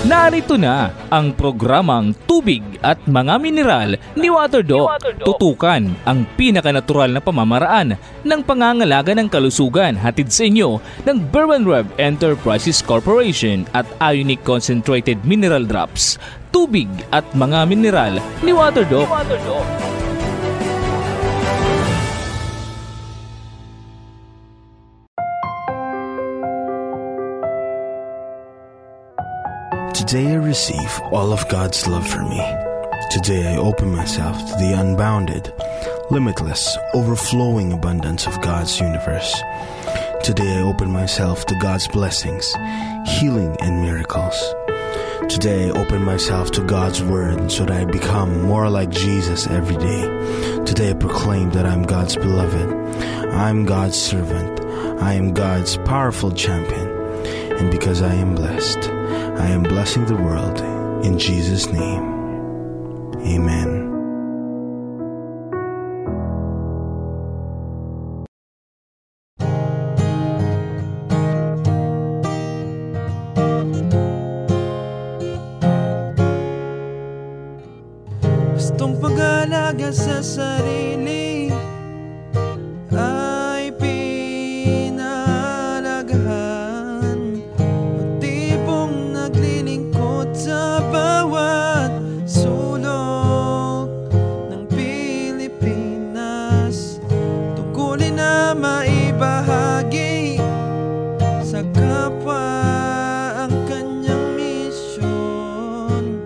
Narito na ang programang Tubig at Mga Mineral ni WaterDoc. Tutukan ang pinakanatural na pamamaraan ng pangangalaga ng kalusugan hatid sa inyo ng Berwan Enterprises Corporation at Ionic Concentrated Mineral Drops. Tubig at Mga Mineral ni WaterDoc. Today I receive all of God's love for me. Today I open myself to the unbounded, limitless, overflowing abundance of God's universe. Today I open myself to God's blessings, healing, and miracles. Today I open myself to God's word so that I become more like Jesus every day. Today I proclaim that I'm God's beloved. I'm God's servant. I am God's powerful champion. And because I am blessed, I am blessing the world in Jesus' name. Amen. Gustong pag-alaga sa sarili ay pinalagahan. Matipong naglilingkod sa bawat sulok ng Pilipinas. Tungkulin na maibahagi sa kapwa ang kanyang misyon.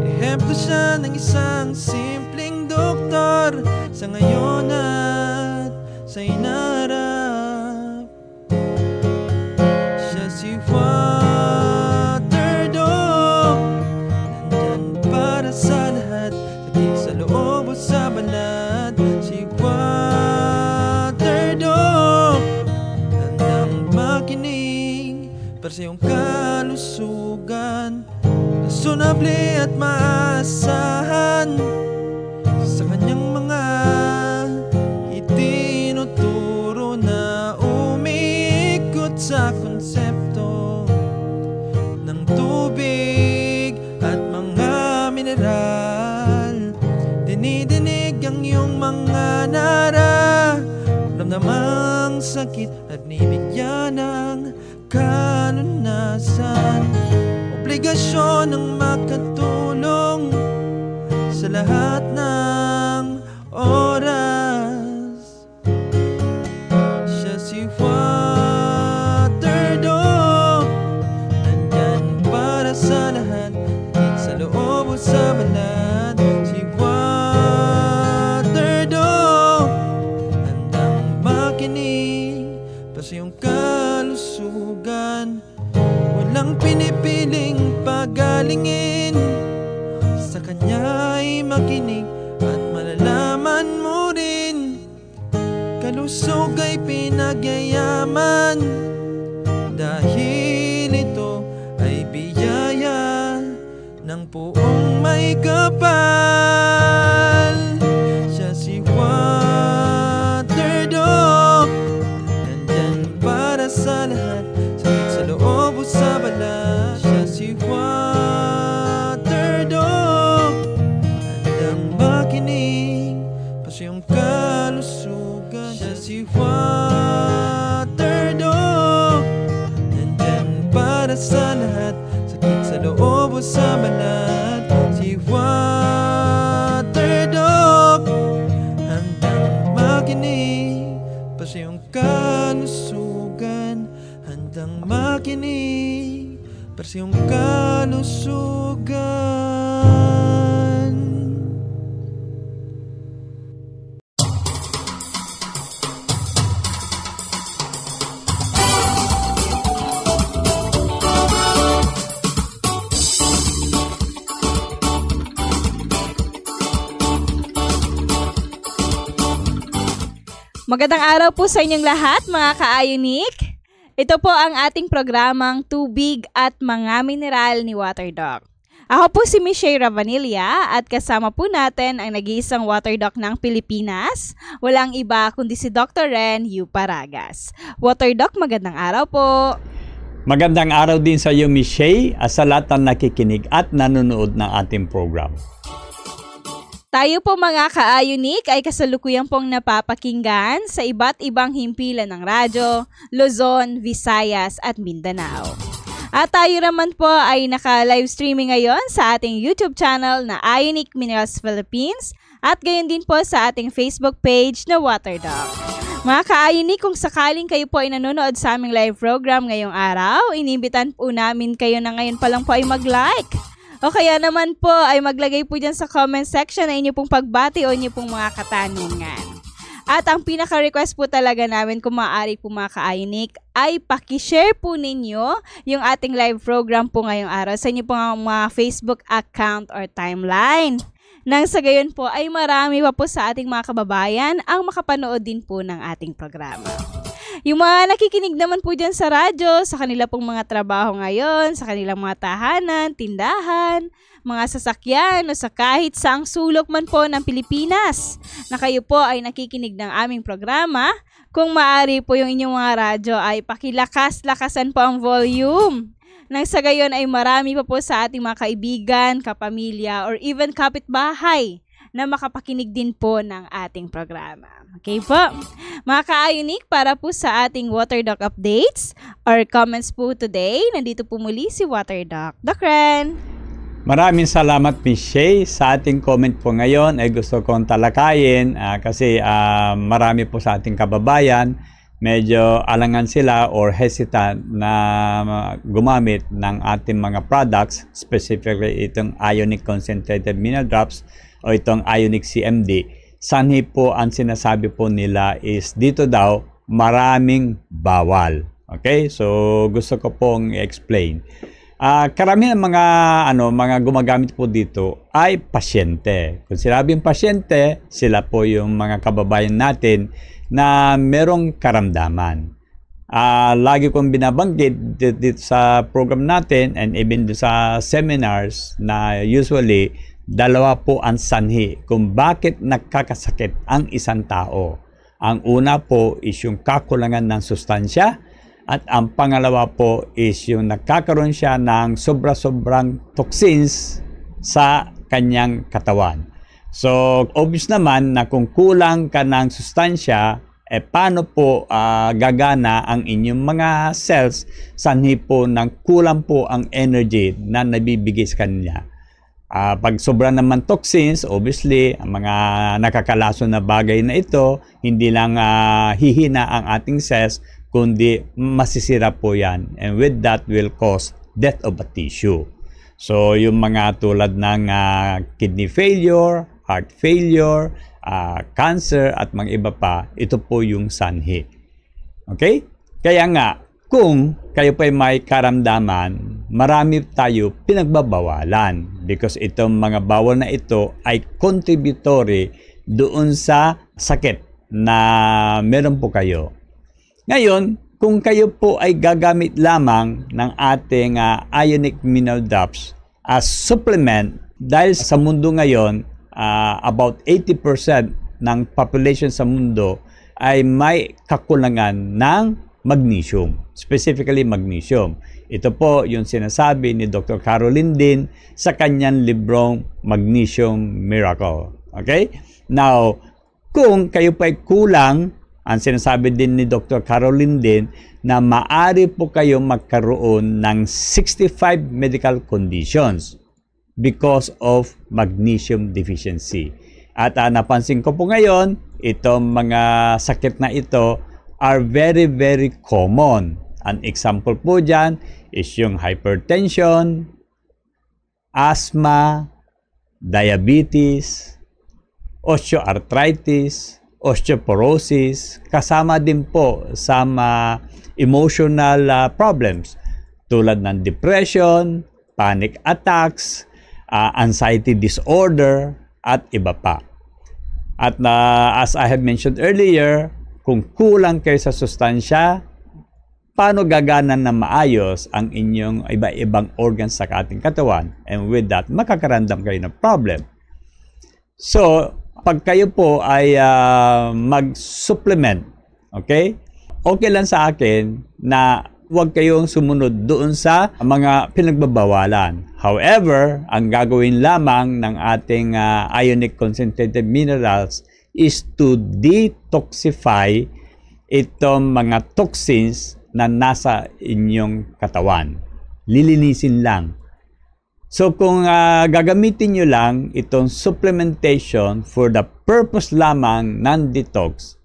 Ehemplo siya ng isang simpleng doktor sa ngayon at sa inarap. Siya si WaterDoc, nandyan para sa lahat, sakit sa loob o sa balat. Si WaterDoc, handang makinig para sa iyong kalusugan. Sunable at maasahan sa kanyang mga itinuturo na umiikot sa konsepto ng tubig at mga mineral. Dinidinig ang iyong mga nararamdamang sakit at binibigyan ng kalunasan. Obligasyon ng makatulong sa lahat ng oras. Siya si WaterDoc, nandyan para sa lahat, higit sa loob o sa balat. Si WaterDoc, handang makinig para sa iyong kalusugan. Walang pinipiling pagalingin, sa kanya'y makinig at malalaman mo rin. Kalusog ay pinagyayaman, dahil ito ay biyaya ng puong may kapal. Siya si WaterDoc, nandyan para sa lahat, sakit sa loob o sa balat. Siya si WaterDoc, handang makinig para sa iyong kalusugan. Siya si WaterDoc, nandyan para sa lahat, sakit sa loob o sa balat. Si WaterDoc, handang makinig para sa iyong kalusugan. Handang makinig para sa iyong kalusugan. Magandang araw po sa inyong lahat, mga ka-Ionic. Ito po ang ating programang Tubig at Mga Mineral ni WaterDoc. Ako po si Michelle Ravanilla at kasama po natin ang nag-iisang WaterDoc ng Pilipinas. Walang iba kundi si Dr. Ren Yu Paragas. WaterDoc, magandang araw po. Magandang araw din sa iyo, Miss Shay, at sa lahat ng nakikinig at nanonood ng ating program. Tayo po mga ka-Ayunik ay kasalukuyan pong napapakinggan sa iba't ibang himpilan ng radyo, Luzon, Visayas at Mindanao. At tayo naman po ay naka-live streaming ngayon sa ating YouTube channel na Ionic Minerals Philippines at gayon din po sa ating Facebook page na Waterdog. Mga ka-Ionic, kung sakaling kayo po ay nanonood sa aming live program ngayong araw, inimbitan po namin kayo na ngayon pa lang po ay mag-like. O kaya naman po ay maglagay po dyan sa comment section na inyo pong pagbati o inyo pong mga katanungan. At ang pinaka-request po talaga namin kung maaari po mga ka-Ionic ay pakishare po ninyo yung ating live program po ngayong araw sa inyo pong mga Facebook account or timeline. Nang sa gayon po ay marami pa po sa ating mga kababayan ang makapanood din po ng ating programa. Yung mga nakikinig naman po dyan sa radyo, sa kanila pong mga trabaho ngayon, sa kanilang mga tahanan, tindahan, mga sasakyan o sa kahit saang sulok man po ng Pilipinas na kayo po ay nakikinig ng aming programa, kung maaari po yung inyong mga radyo ay pakilakas-lakasan po ang volume. Nang sa gayon ay marami pa po sa ating mga kaibigan, kapamilya, or even kapitbahay na makapakinig din po ng ating programa. Okay po? Mga ka-Ionic, para po sa ating Waterdog updates or comments po today, nandito po muli si Waterdog. Doc Ren! Maraming salamat, Miss Shay. Sa ating comment po ngayon ay gusto kong talakayin kasi marami po sa ating kababayan medyo alangan sila or hesitant na gumamit ng ating mga products, specifically itong Ionic Concentrated Mineral Drops o itong Ionic CMD. Sanhi po ang sinasabi po nila is dito daw maraming bawal. Okay? So gusto ko pong i-explain. Karamihan ng mga gumagamit po dito ay pasyente. Kung sinabing pasyente, sila po yung mga kababayan natin na merong karamdaman. Lagi kong binabanggit dito sa program natin and even sa seminars na usually dalawa po ang sanhi kung bakit nagkakasakit ang isang tao. Ang una po is yung kakulangan ng sustansya at ang pangalawa po is yung nagkakaroon siya ng sobra-sobrang toxins sa kanyang katawan. So, obvious naman na kung kulang ka ng sustansya, paano po gagana ang inyong mga cells sanhi po ng kulang po ang energy na nabibigay sa kanya. Pag sobra naman toxins, obviously, ang mga nakakalason na bagay na ito, hindi lang hihina ang ating cells, kundi masisira po yan. And with that will cause death of a tissue. So, yung mga tulad ng kidney failure, heart failure, cancer at mga iba pa, ito po yung sanhi. Okay? Kaya nga, kung kayo pa may karamdaman, marami tayo pinagbabawalan because itong mga bawal na ito ay contributory doon sa sakit na meron po kayo. Ngayon, kung kayo po ay gagamit lamang ng ating Ionic Mineral Drops as supplement, dahil sa mundo ngayon, about 80% ng population sa mundo ay may kakulangan ng magnesium, specifically magnesium. Ito po yung sinasabi ni Dr. Caroline Din sa kanyang librong Magnesium Miracle. Okay? Now, kung kayo pa ay kulang, ang sinasabi din ni Dr. Caroline Din na maaari po kayo magkaroon ng 65 medical conditions because of magnesium deficiency. At napansin ko po ngayon, itong mga sakit na ito are very, very common. An example po dyan is yung hypertension, asthma, diabetes, osteoarthritis, osteoporosis, kasama din po sa emotional problems tulad ng depression, panic attacks, anxiety disorder, at iba pa. At as I have mentioned earlier, kung kulang kayo sa sustansya, paano gagana na maayos ang inyong iba-ibang organs sa ating katawan? And with that, makakaramdam kayo ng problem. So, pag kayo po ay mag-supplement, okay lang sa akin na huwag kayong sumunod doon sa mga pinagbabawalan. However, ang gagawin lamang ng ating ionic concentrated minerals is to detoxify itong mga toxins na nasa inyong katawan. Lilinisin lang. So kung gagamitin nyo lang itong supplementation for the purpose lamang ng detox,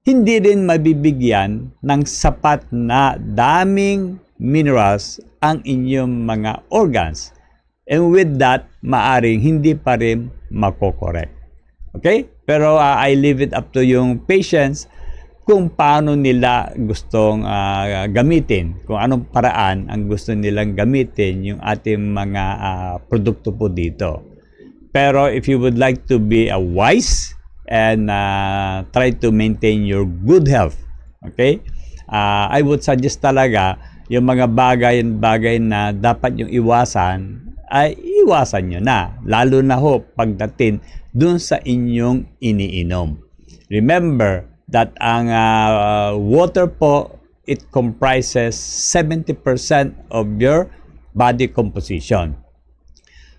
hindi rin mabibigyan ng sapat na daming minerals ang inyong mga organs. And with that, maaring hindi pa rin makokorek. Okay? Pero I leave it up to yung patients kung paano nila gustong gamitin, kung anong paraan ang gusto nilang gamitin yung ating mga produkto po dito. Pero if you would like to be wise and try to maintain your good health, okay? I would suggest talaga yung mga bagay na dapat yung iwasan, ay iwasan nyo na. Lalo na ho pagdating dun sa inyong iniinom. Remember that ang water po, it comprises 70% of your body composition.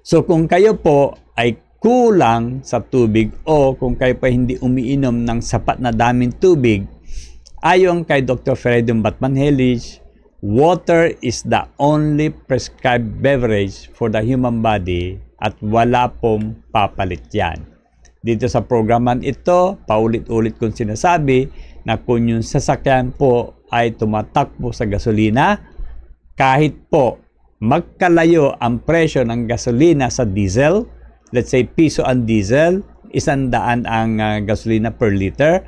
So kung kayo po ay kulang sa tubig o kung kayo pa hindi umiinom ng sapat na daming tubig, ayon kay Dr. Freedom Batman-Hellich, water is the only prescribed beverage for the human body at wala pong papalit yan. Dito sa programan ito, paulit-ulit kong sinasabi na kung yung sasakyan po ay tumatakbo sa gasolina, kahit po magkalayo ang presyo ng gasolina sa diesel, let's say piso ang diesel, 100 ang gasolina per liter,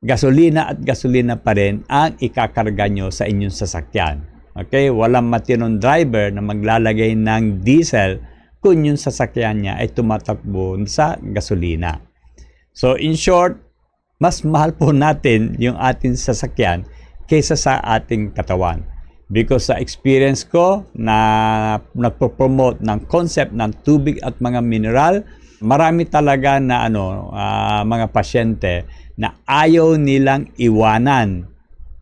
gasolina at gasolina pa rin ang ikakarga nyo sa inyong sasakyan. Okay? Walang matinong driver na maglalagay ng diesel kung yung sasakyan niya ay tumatakbo sa gasolina. So in short, mas mahal po natin yung ating sasakyan kaysa sa ating katawan. Because sa experience ko na nagpo-promote ng concept ng tubig at mga mineral, marami talaga na mga pasyente na ayaw nilang iwanan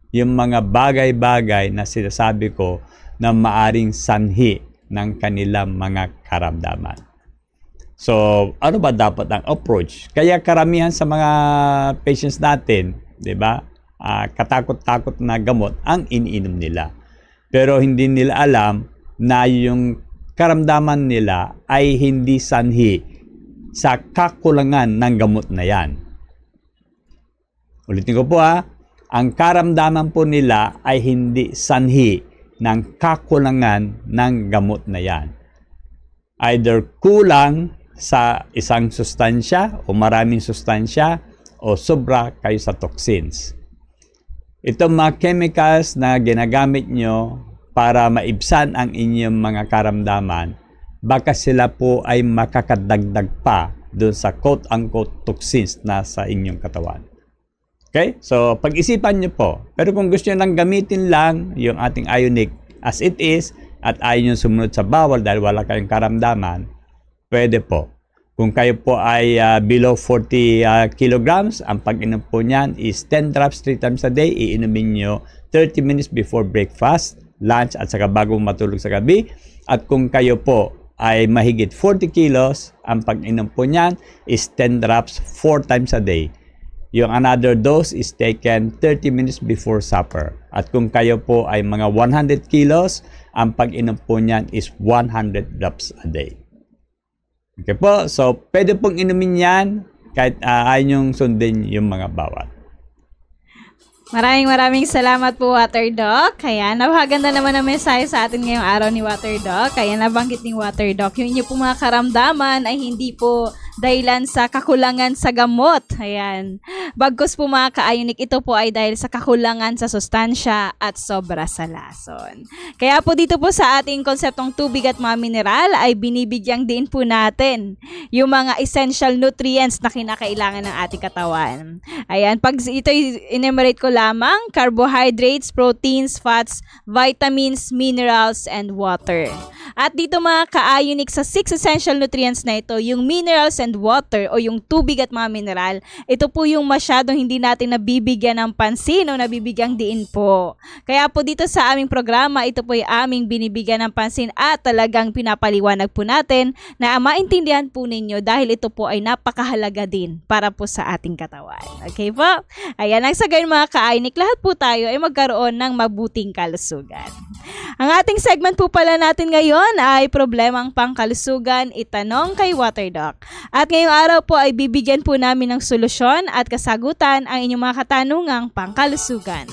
yung mga bagay-bagay na sinasabi ko na maaring sanhi ng kanilang mga karamdaman. So, ano ba dapat ang approach? Kaya karamihan sa mga patients natin, 'di ba? Katakot-takot na gamot ang iniinom nila. Pero hindi nila alam na yung karamdaman nila ay hindi sanhi sa kakulangan ng gamot na 'yan. Ulitin ko po ang karamdaman po nila ay hindi sanhi ng kakulangan ng gamot na yan. Either kulang sa isang sustansya o maraming sustansya o sobra kayo sa toxins. Itong mga chemicals na ginagamit nyo para maibsan ang inyong mga karamdaman, baka sila po ay makakadagdag pa doon sa quote-unquote toxins na sa inyong katawan. Okay? So, pag-isipan nyo po. Pero kung gusto nyo lang gamitin lang yung ating ionic as it is at ayaw nyo sumunod sa bawal dahil wala kayong karamdaman, pwede po. Kung kayo po ay below 40 kilograms, ang pag-inom po niyan is 10 drops 3 times a day. Iinumin nyo 30 minutes before breakfast, lunch at saka bago matulog sa gabi. At kung kayo po ay mahigit 40 kilos, ang pag-inom po niyan is 10 drops 4 times a day. Yung another dose is taken 30 minutes before supper. At kung kayo po ay mga 100 kilos, ang pag-inom po niyan is 100 drops a day. Okay po, so pwede pong inumin yan kahit ayaw nyong sundin yung mga bawat. Maraming salamat po, Water Doc. Kaya napakaganda naman ang mensahe sa atin ngayong araw ni Water Doc. Kaya nabanggit ni Water Doc, yung inyo po mga karamdaman ay hindi po dahilan sa kakulangan sa gamot. Ayan. Bagkus po mga ka-ionic, ito po ay dahil sa kakulangan sa sustansya at sobra sa lason. Kaya po dito po sa ating konseptong tubig at mga mineral ay binibigyang din po natin yung mga essential nutrients na kinakailangan ng ating katawan. Ayan. Pag ito enumerate ko lamang, carbohydrates, proteins, fats, vitamins, minerals, and water. At dito mga ka-ionic sa 6 essential nutrients na ito, yung minerals and sufficient water o yung tubig at mga mineral, ito po yung masyadong hindi natin nabibigyan ng pansin o nabibigyang diin po. Kaya po dito sa aming programa, ito po yung aming binibigyan ng pansin at talagang pinapaliwanag po natin na maintindihan po ninyo dahil ito po ay napakahalaga din para po sa ating katawan. Okay po? Ayan, ang sa gayon mga ka-Aynik, lahat po tayo ay magkaroon ng mabuting kalusugan. Ang ating segment po pala natin ngayon ay problemang pangkalusugan, itanong kay WaterDoc. At ngayong araw po ay bibigyan po namin ng solusyon at kasagutan ang inyong mga katanungang pangkalusugan.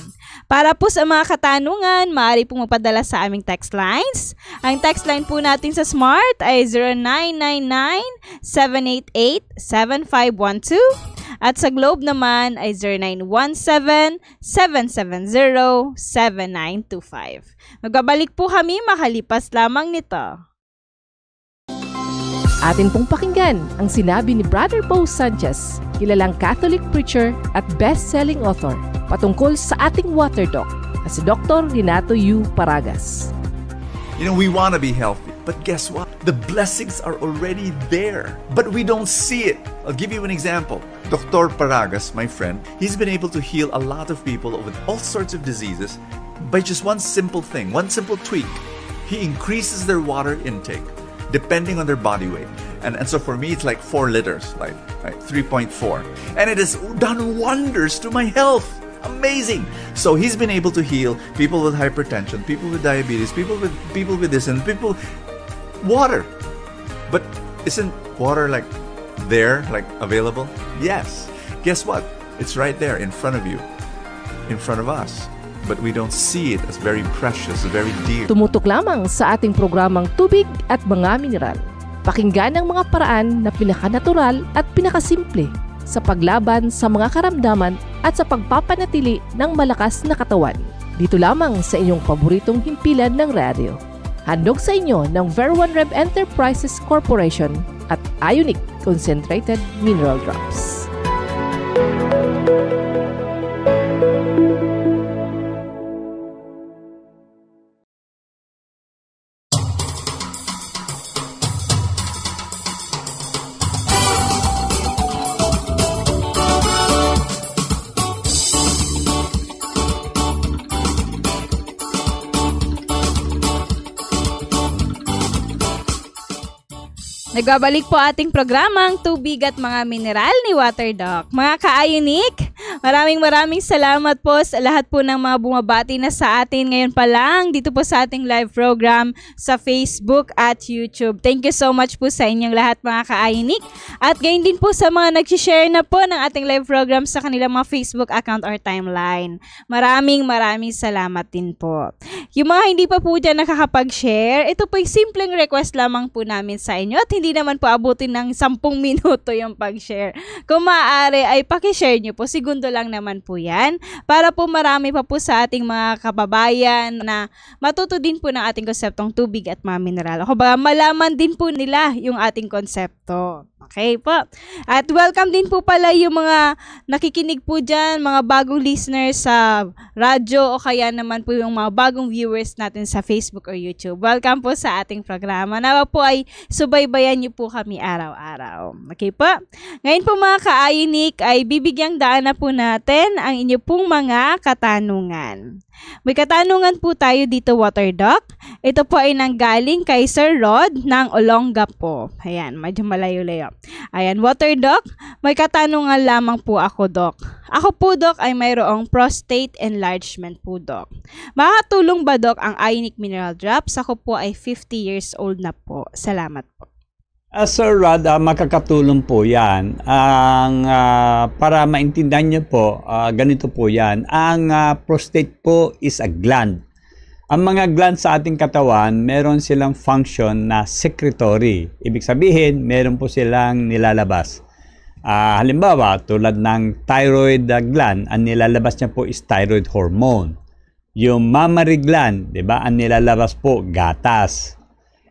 Para po sa mga katanungan, maaari pong mapadala sa aming text lines. Ang text line po natin sa Smart ay 0999-788-7512 at sa Globe naman ay 0917-770-7925. Magbabalik po kami makalipas lamang nito. Atin pong pakinggan ang sinabi ni Brother Bo Sanchez, kilalang Catholic preacher at best-selling author, patungkol sa ating WaterDoc na si Dr. Renato U. Paragas. You know, we want to be healthy, but guess what? The blessings are already there, but we don't see it. I'll give you an example. Dr. Paragas, my friend, he's been able to heal a lot of people with all sorts of diseases by just one simple thing, one simple tweak. He increases their water intake depending on their body weight. And so for me, it's like 4 liters, like 3.4. And it has done wonders to my health. Amazing. So he's been able to heal people with hypertension, people with diabetes, people with this and people water. But isn't water like there, like available? Yes. Guess what? It's right there in front of you, in front of us. But we don't see it as very precious, very dear. Tumutok lamang sa ating programang Tubig at Mga Mineral. Pakinggan ang mga paraan na pinakanatural at pinakasimple sa paglaban sa mga karamdaman at sa pagpapanatili ng malakas na katawan. Dito lamang sa inyong paboritong himpilan ng radyo. Handog sa inyo ng Ver1 Rev Enterprises Corporation at Ionic Concentrated Mineral Drops. Nagbabalik po ating programang Tubig at Mga Mineral ni WaterDoc. Mga ka-Ayonic, maraming salamat po sa lahat po ng mga bumabati na sa atin ngayon pa lang dito po sa ating live program sa Facebook at YouTube. Thank you so much po sa inyong lahat mga ka-Ayonic. At gayon din po sa mga nag-share na po ng ating live program sa kanilang mga Facebook account or timeline. Maraming salamat din po. Yung mga hindi pa po dyan nakakapag-share, ito po yung simpleng request lamang po namin sa inyo at hindi naman po abutin ng 10 minuto yung pag-share. Kung maaari ay paki-share nyo po. Segundo lang naman po yan. Para po marami pa po sa ating mga kababayan na matuto din po ng ating konseptong tubig at mga mineral. O ba, malaman din po nila yung ating konsepto. Okay po. At welcome din po pala yung mga nakikinig po dyan, mga bagong listeners sa radyo o kaya naman po yung mga bagong viewers natin sa Facebook or YouTube. Welcome po sa ating programa. Nawa po ay subaybayan niyo po kami araw-araw. Okay po? Ngayon po mga ka-Ayonic ay bibigyang daan na po natin ang inyo pong mga katanungan. May katanungan po tayo dito, WaterDoc. Ito po ay nanggaling kay Sir Rod ng Olongapo. Ayan, medyo malayo-layo. Ayan, WaterDoc, may katanungan lamang po ako, Doc. Ako po, Doc, ay mayroong prostate enlargement po, Doc. Makakatulong ba, Doc, ang Ionic Mineral Drops? Ako po ay 50 years old na po. Salamat po. Sir Rod, makakatulong po yan. Para maintindihan nyo po, ganito po yan. Ang prostate po is a gland. Ang mga gland sa ating katawan, meron silang function na secretory. Ibig sabihin, meron po silang nilalabas. Halimbawa, tulad ng thyroid gland, ang nilalabas niya po is thyroid hormone. Yung mammary gland, di ba, ang nilalabas po gatas.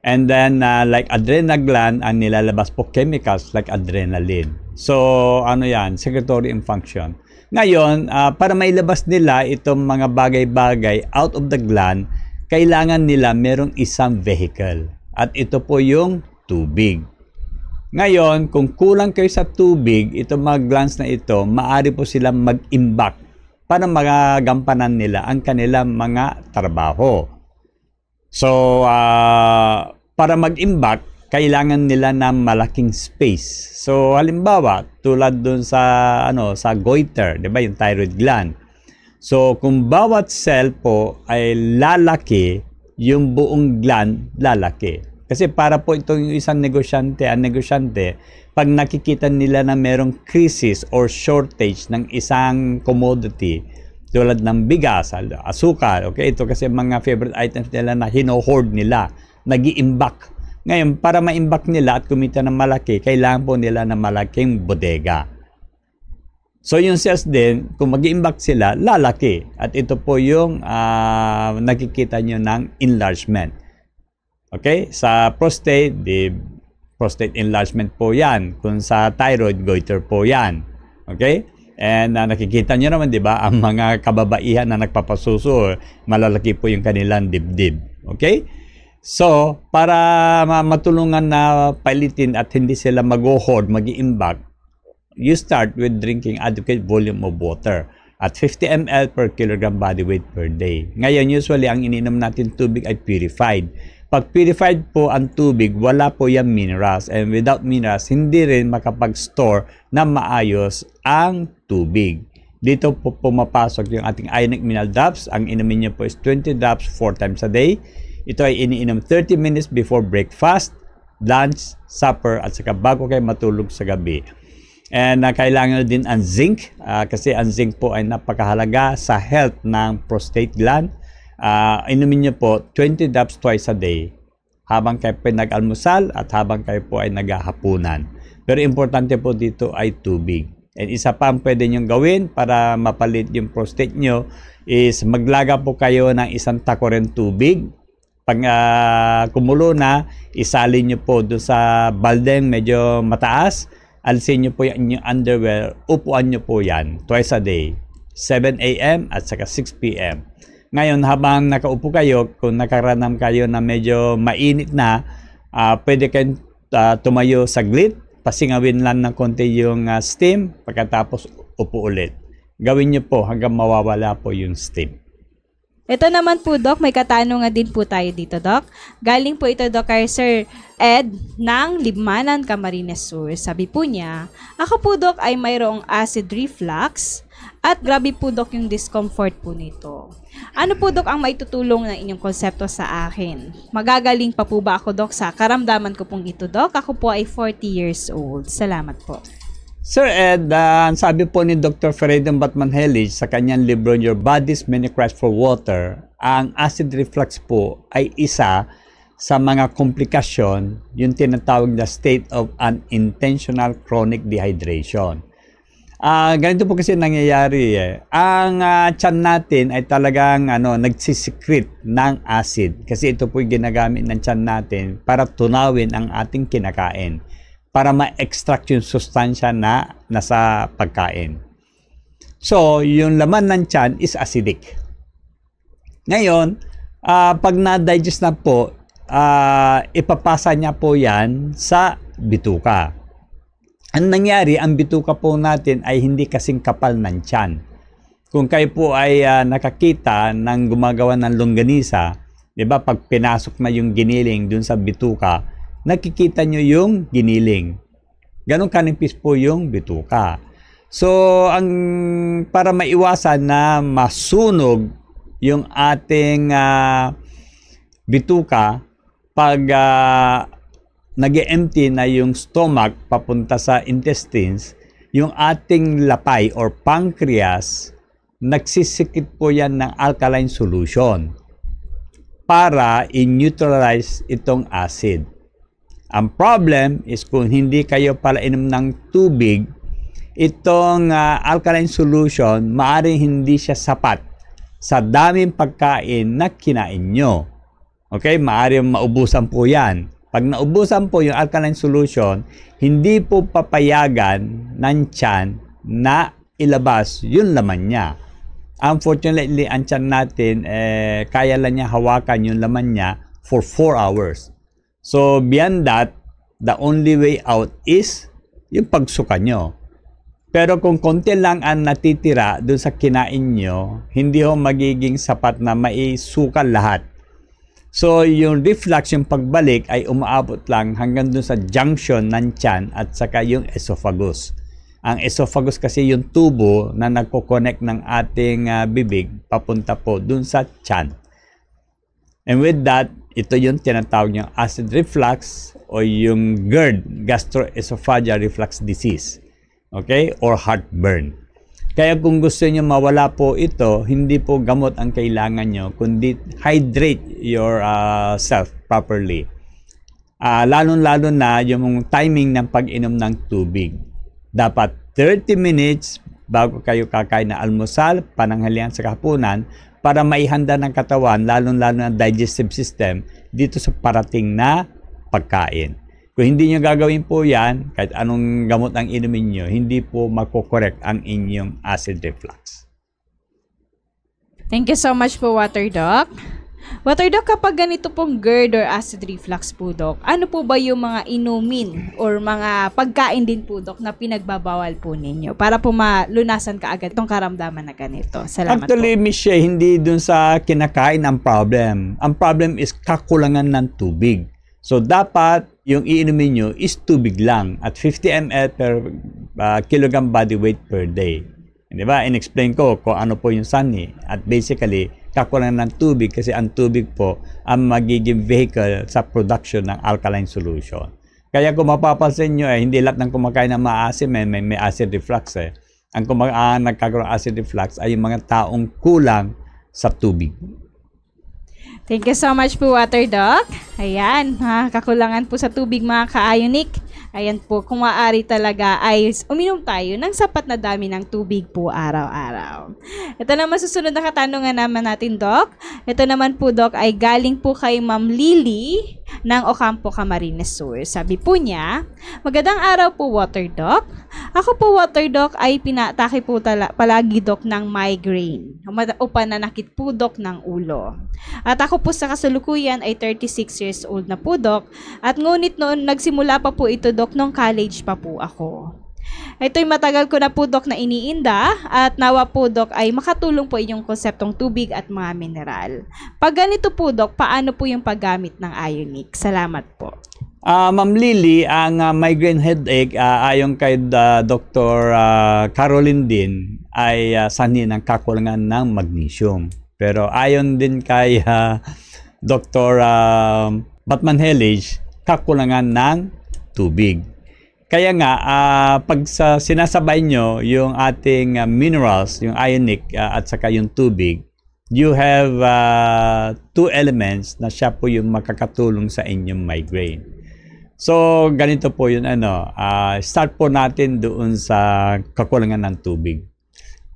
And then, like adrenal gland, ang nilalabas po chemicals like adrenaline. So, ano yan? Secretory in function. Ngayon, para mailabas nila itong mga bagay-bagay out of the gland, kailangan nila merong isang vehicle. At ito po yung tubig. Ngayon, kung kulang kayo sa tubig, itong mga glands na ito, maaari po silang mag-imbak para magagampanan nila ang kanilang mga trabaho. So, para mag-imbak, kailangan nila ng malaking space. So, halimbawa, tulad dun sa goiter, 'di ba, yung thyroid gland. So, kung bawat cell po ay lalaki, yung buong gland lalaki. Kasi para po itong isang negosyante, pag nakikita nila na merong crisis or shortage ng isang commodity, tulad ng bigas, asukal, okay, ito kasi mga favorite items nila na hino-hoard nila, nag-iimbak. Ngayon, para ma-imbak nila at kumita ng malaki, kailangan po nila ng malaking bodega. So, yung cells din, kung mag-iimbak sila, lalaki. At ito po yung nakikita nyo ng enlargement. Okay? Sa prostate, prostate enlargement po yan. Kung sa thyroid, goiter po yan. Okay? And nakikita nyo naman, di ba, ang mga kababaihan na nagpapasuso, malalaki po yung kanilang dibdib. Okay? So, para matulungan na palitin at hindi sila mag-hoard, mag-iimbak, you start with drinking adequate volume of water at 50 ml per kilogram body weight per day. Ngayon, usually, ang iniinom natin tubig ay purified. Pag purified po ang tubig, wala po yung minerals. And without minerals, hindi rin makapag-store na maayos ang tubig. Dito po pumapasok yung ating ionic mineral drops. Ang inumin nyo po is 20 drops 4 times a day. Ito ay iniinom 30 minutes before breakfast, lunch, supper, at saka bago kayo matulog sa gabi. And kailangan din ang zinc kasi ang zinc po ay napakahalaga sa health ng prostate gland. Inumin nyo po 20 drops twice a day habang kayo po nag-almusal at habang kayo po ay naghahapunan. Pero importante po dito ay tubig. And isa pa ang pwede nyo gawin para mapalit yung prostate nyo is maglaga po kayo ng isang tako rin tubig. Pag kumulo na, isalin nyo po doon sa baldeng medyo mataas. Alisin nyo po yung underwear. Upuan nyo po yan twice a day. 7 a.m. at saka 6 p.m. Ngayon, habang nakaupo kayo, kung nakaramdam kayo na medyo mainit na, pwede kayong tumayo saglit, pasingawin lang ng konti yung steam, pagkatapos upo ulit. Gawin nyo po hanggang mawawala po yung steam. Ito naman po, Doc, may katanungan din po tayo dito, Doc. Galing po ito, Doc, kay Sir Ed ng Libmanan, Camarines Sur. Sabi po niya, ako po, Doc, ay mayroong acid reflux at grabe po, Doc, yung discomfort po nito. Ano po, Doc, ang maitutulong ng inyong konsepto sa akin? Magagaling pa po ba ako, Doc, sa karamdaman ko pong ito, Doc? Ako po ay 40 years old. Salamat po. Sir Ed, sabi po ni Dr. Freedom Batman-Hellich sa kanyang libro Your Body's Many Cries for Water, ang acid reflux po ay isa sa mga komplikasyon, yung tinatawag na state of unintentional chronic dehydration. Ganito po kasi nangyayari Ang tiyan natin ay talagang nagsisecrete ng acid kasi ito po yung ginagamit ng tiyan natin para tunawin ang ating kinakain, para ma-extract yung sustansya na nasa pagkain. So, yung laman ng tiyan is acidic. Ngayon, pag na-digest na po, ipapasa niya po yan sa bituka. Ang nangyari, ang bituka po natin ay hindi kasing kapal ng tiyan. Kung kayo po ay nakakita ng gumagawa ng longganisa, di ba, pag pinasok na yung giniling dun sa bituka, nakikita nyo yung giniling. Ganon kanipis po yung bituka. So, para maiwasan na masunog yung ating bituka, pag nag-empty na yung stomach papunta sa intestines, yung ating lapay or pancreas, nagsisikip po yan ng alkaline solution para i-neutralize itong acid. Ang problem is kung hindi kayo pala inom ng tubig, itong alkaline solution, maaaring hindi siya sapat sa daming pagkain na kinain nyo. Okay? Maaaring maubusan po yan. Pag naubusan po yung alkaline solution, hindi po papayagan ng tiyan na ilabas yung laman niya. Unfortunately, ang tiyan natin, kaya lang niya hawakan yung laman niya for 4 hours. So, beyond that, the only way out is yung pagsuka nyo. Pero kung konti lang ang natitira dun sa kinain nyo, hindi ho magiging sapat na maisuka lahat. So, yung reflux, yung pagbalik ay umaabot lang hanggang dun sa junction ng tiyan at saka yung esophagus. Ang esophagus kasi yung tubo na nagko-connect ng ating bibig papunta po dun sa tiyan. And with that, ito yung tinatawag yung acid reflux o yung GERD, gastroesophageal reflux disease. Okay? Or heartburn. Kaya kung gusto niyo mawala po ito, hindi po gamot ang kailangan nyo, kundi hydrate your self properly. Lalo-lalo na yung timing ng pag-inom ng tubig. Dapat 30 minutes bago kayo kakain na almusal, pananghalian sa hapunan, para maihanda ng katawan, lalo-lalo na digestive system, dito sa parating na pagkain. Kung hindi nyo gagawin po yan, kahit anong gamot ang inumin nyo, hindi po makokorek ang inyong acid reflux. Thank you so much po, Water Doc. Water Doc, kapag ganito pong GERD or acid reflux po, Doc, ano po ba yung mga inumin or mga pagkain din po, Doc, na pinagbabawal po ninyo para po malunasan kaagad itong karamdaman na ganito? Salamat Actually, po. Miss Shea, hindi dun sa kinakain ang problem. Ang problem is kakulangan ng tubig. So, dapat yung iinumin nyo is tubig lang at 50 ml per kilogram body weight per day. Di ba? In-explain ko kung ano po yung SANI. At basically, kakulangan ng tubig kasi ang tubig po ang magiging vehicle sa production ng alkaline solution. Kaya kung mapapansin nyo, hindi lahat ng kumakain ng maasim, may acid reflux. Ang nagkakaroon ng acid reflux ay yung mga taong kulang sa tubig. Thank you so much po, Water Doc. Ayan, kakulangan po sa tubig, mga ka-Ionic. Ayan po, kung maaari talaga ay uminom tayo ng sapat na dami ng tubig po araw-araw. Ito naman susunod na katanungan naman natin, Doc. Ito naman po, Doc, ay galing po kay Ma'am Lily ng Ocampo, Camarines Sur. Sabi po niya, magandang araw po, Water Doc. Ako po, Water Doc, ay pinatake po palagi, Doc, ng migraine o pananakit po, Doc, ng ulo. At ako po sa kasalukuyan ay 36 years old na po, Doc. At ngunit noon, nagsimula pa po ito, Doc, nung college pa po ako. Ito'y matagal ko na po, Doc, na iniinda at nawa po, Doc, ay makatulong po inyong konseptong tubig at mga mineral. Pag ganito po, Doc, paano po yung paggamit ng Ionic? Salamat po. Ma'am Lily, ang migraine headache ayon kay Dr. Caroline din ay sanhi ng kakulangan ng magnesium. Pero ayon din kay Dr. Batman Helage, kakulangan ng tubig. Kaya nga, pag sinasabay nyo yung ating minerals, yung ionic at saka yung tubig, you have two elements na siya po yung makakatulong sa inyong migraine. So, ganito po yun, start po natin doon sa kakulangan ng tubig.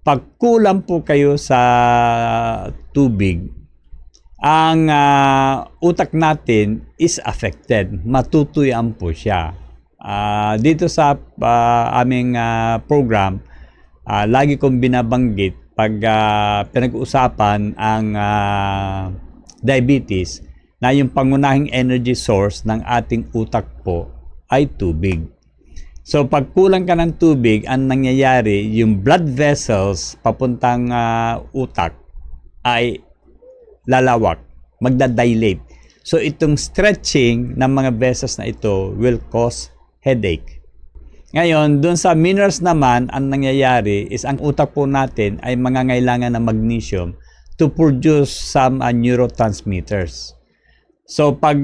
Pag kulang po kayo sa tubig, ang utak natin is affected. Matutuyaan po siya. Dito sa aming program, lagi kong binabanggit pag pinag-uusapan ang diabetes na yung pangunahing energy source ng ating utak po ay tubig. So pag kulang ka ng tubig, ang nangyayari, yung blood vessels papuntang utak ay lalawak, magdadilate. So itong stretching ng mga vessels na ito will cause headache. Ngayon, dun sa minerals naman, ang nangyayari is ang utak po natin ay mangangailangan ng magnesium to produce some neurotransmitters. So pag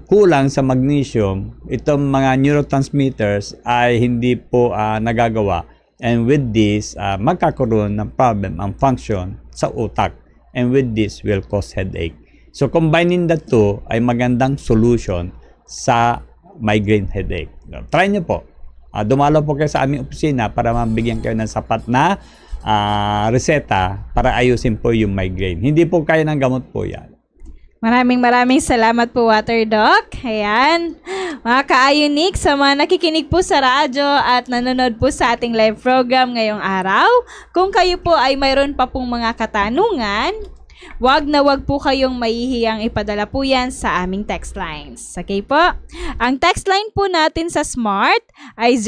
kulang sa magnesium, itong mga neurotransmitters ay hindi po nagagawa. And with this, magkakaroon ng problem ang function sa utak. And with this will cause headache. So combining the two ay magandang solution sa migraine headache. Try nyo po. Dumalo po kayo sa aming opisina para mabigyan kayo ng sapat na reseta para ayusin po yung migraine. Hindi po kaya ng gamot po yan. Maraming salamat po, Water Doc. Ayan. Mga ka-Ionic, sa mga nakikinig po sa radyo at nanonood po sa ating live program ngayong araw, kung kayo po ay mayroon pa pong mga katanungan, Wag na wag po kayong mahihiyang ipadala po yan sa aming text lines. Okay po? Ang text line po natin sa Smart ay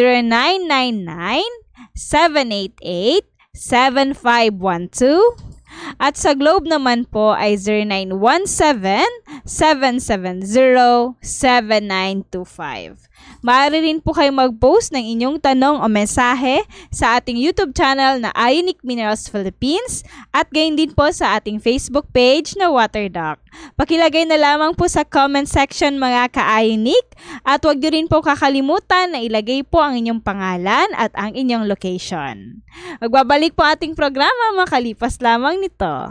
0999-788-7512. At sa Globe naman po ay 0917-770-7925. Maaari rin po kayo mag-post ng inyong tanong o mensahe sa ating YouTube channel na Ionic Minerals Philippines at gayon din po sa ating Facebook page na WaterDoc. Pakilagay na lamang po sa comment section mga ka-Ionic at huwag niyo rin po kakalimutan na ilagay po ang inyong pangalan at ang inyong location. Magbabalik po ating programa makalipas lamang nito.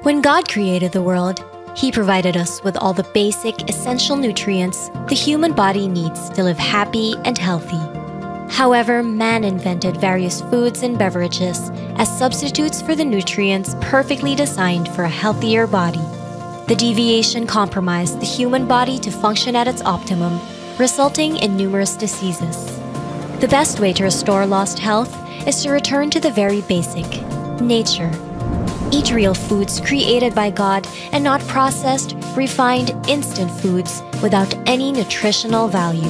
When God created the world, He provided us with all the basic, essential nutrients the human body needs to live happy and healthy. However, man invented various foods and beverages as substitutes for the nutrients perfectly designed for a healthier body. The deviation compromised the human body to function at its optimum, resulting in numerous diseases. The best way to restore lost health is to return to the very basic, nature. Eat real foods created by God and not processed, refined, instant foods without any nutritional value.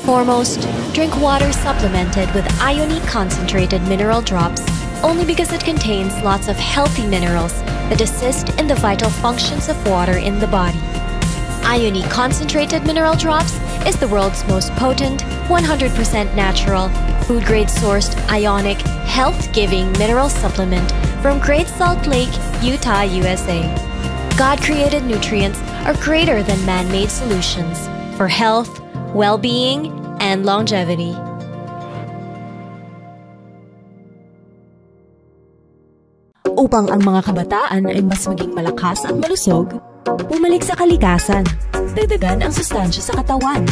Foremost, drink water supplemented with Ionic concentrated mineral drops only because it contains lots of healthy minerals that assist in the vital functions of water in the body. Ionic concentrated mineral drops is the world's most potent, 100% natural, food-grade sourced Ionic, health-giving mineral supplement from Great Salt Lake, Utah, USA. God-created nutrients are greater than man-made solutions for health, well-being, and longevity. Upang ang mga kabataan ay mas maging malakas at malusog, bumalik sa kalikasan, dagdagan ang sustansya sa katawan.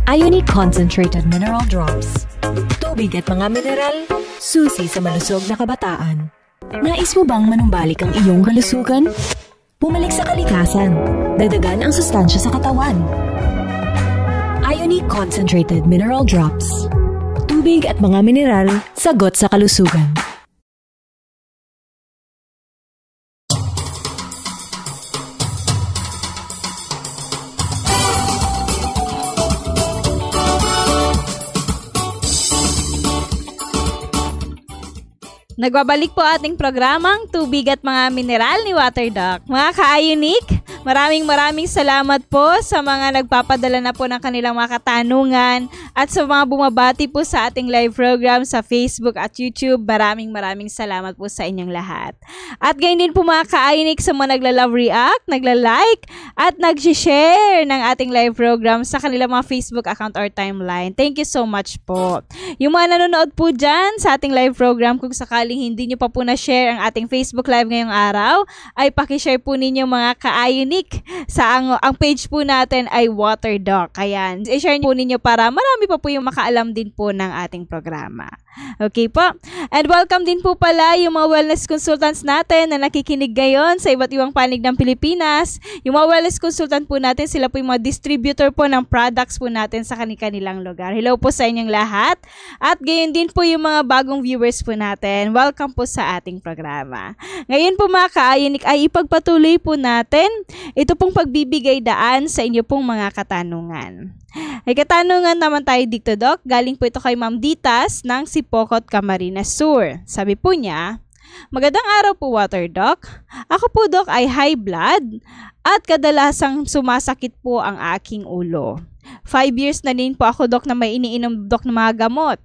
Ionic Concentrated Mineral Drops. Tubig at mga mineral, susi sa malusog na kabataan. Nais mo bang manumbalik ang iyong kalusugan? Bumalik sa kalikasan, dagdagan ang sustansya sa katawan. Ionic Concentrated Mineral Drops. Tubig at mga mineral, sagot sa kalusugan. Nagbabalik po ating programang Tubig at Mga Mineral ni WaterDoc. Mga ka-Ionic, maraming salamat po sa mga nagpapadala na po ng kanilang mga katanungan at sa mga bumabati po sa ating live program sa Facebook at YouTube. Maraming salamat po sa inyong lahat. At gayon din po mga ka-Ionic sa mga nagla-love react, nagla-like at nag-share ng ating live program sa kanilang mga Facebook account or timeline. Thank you so much po. Yung mga nanonood po dyan sa ating live program, kung sakaling hindi nyo pa po na-share ang ating Facebook Live ngayong araw, ay pakishare po ninyo mga ka-Ionic sa ang page po natin ay WaterDoc. Ayan, i-share po ninyo para marami pa po yung makaalam din po ng ating programa. Okay po? And welcome din po pala yung mga wellness consultants natin na nakikinig ngayon sa iba't ibang panig ng Pilipinas. Yung mga wellness consultant po natin, sila po yung mga distributor po ng products po natin sa kanilang lugar. Hello po sa inyong lahat. At gayon din po yung mga bagong viewers po natin. Welcome po sa ating programa. Ngayon po mga ka-Ionic ay ipagpatuloy po natin ito pong pagbibigay daan sa inyo pong mga katanungan. Ay katanungan naman tayo dito, Doc. Galing po ito kay Ma'am Ditas ng Sipocot, Camarines Sur. Sabi po niya, magandang araw po, WaterDoc. Ako po, Doc, ay high blood at kadalasang sumasakit po ang aking ulo. 5 years na din po ako, Doc, na may iniinom, Doc, ng mga gamot.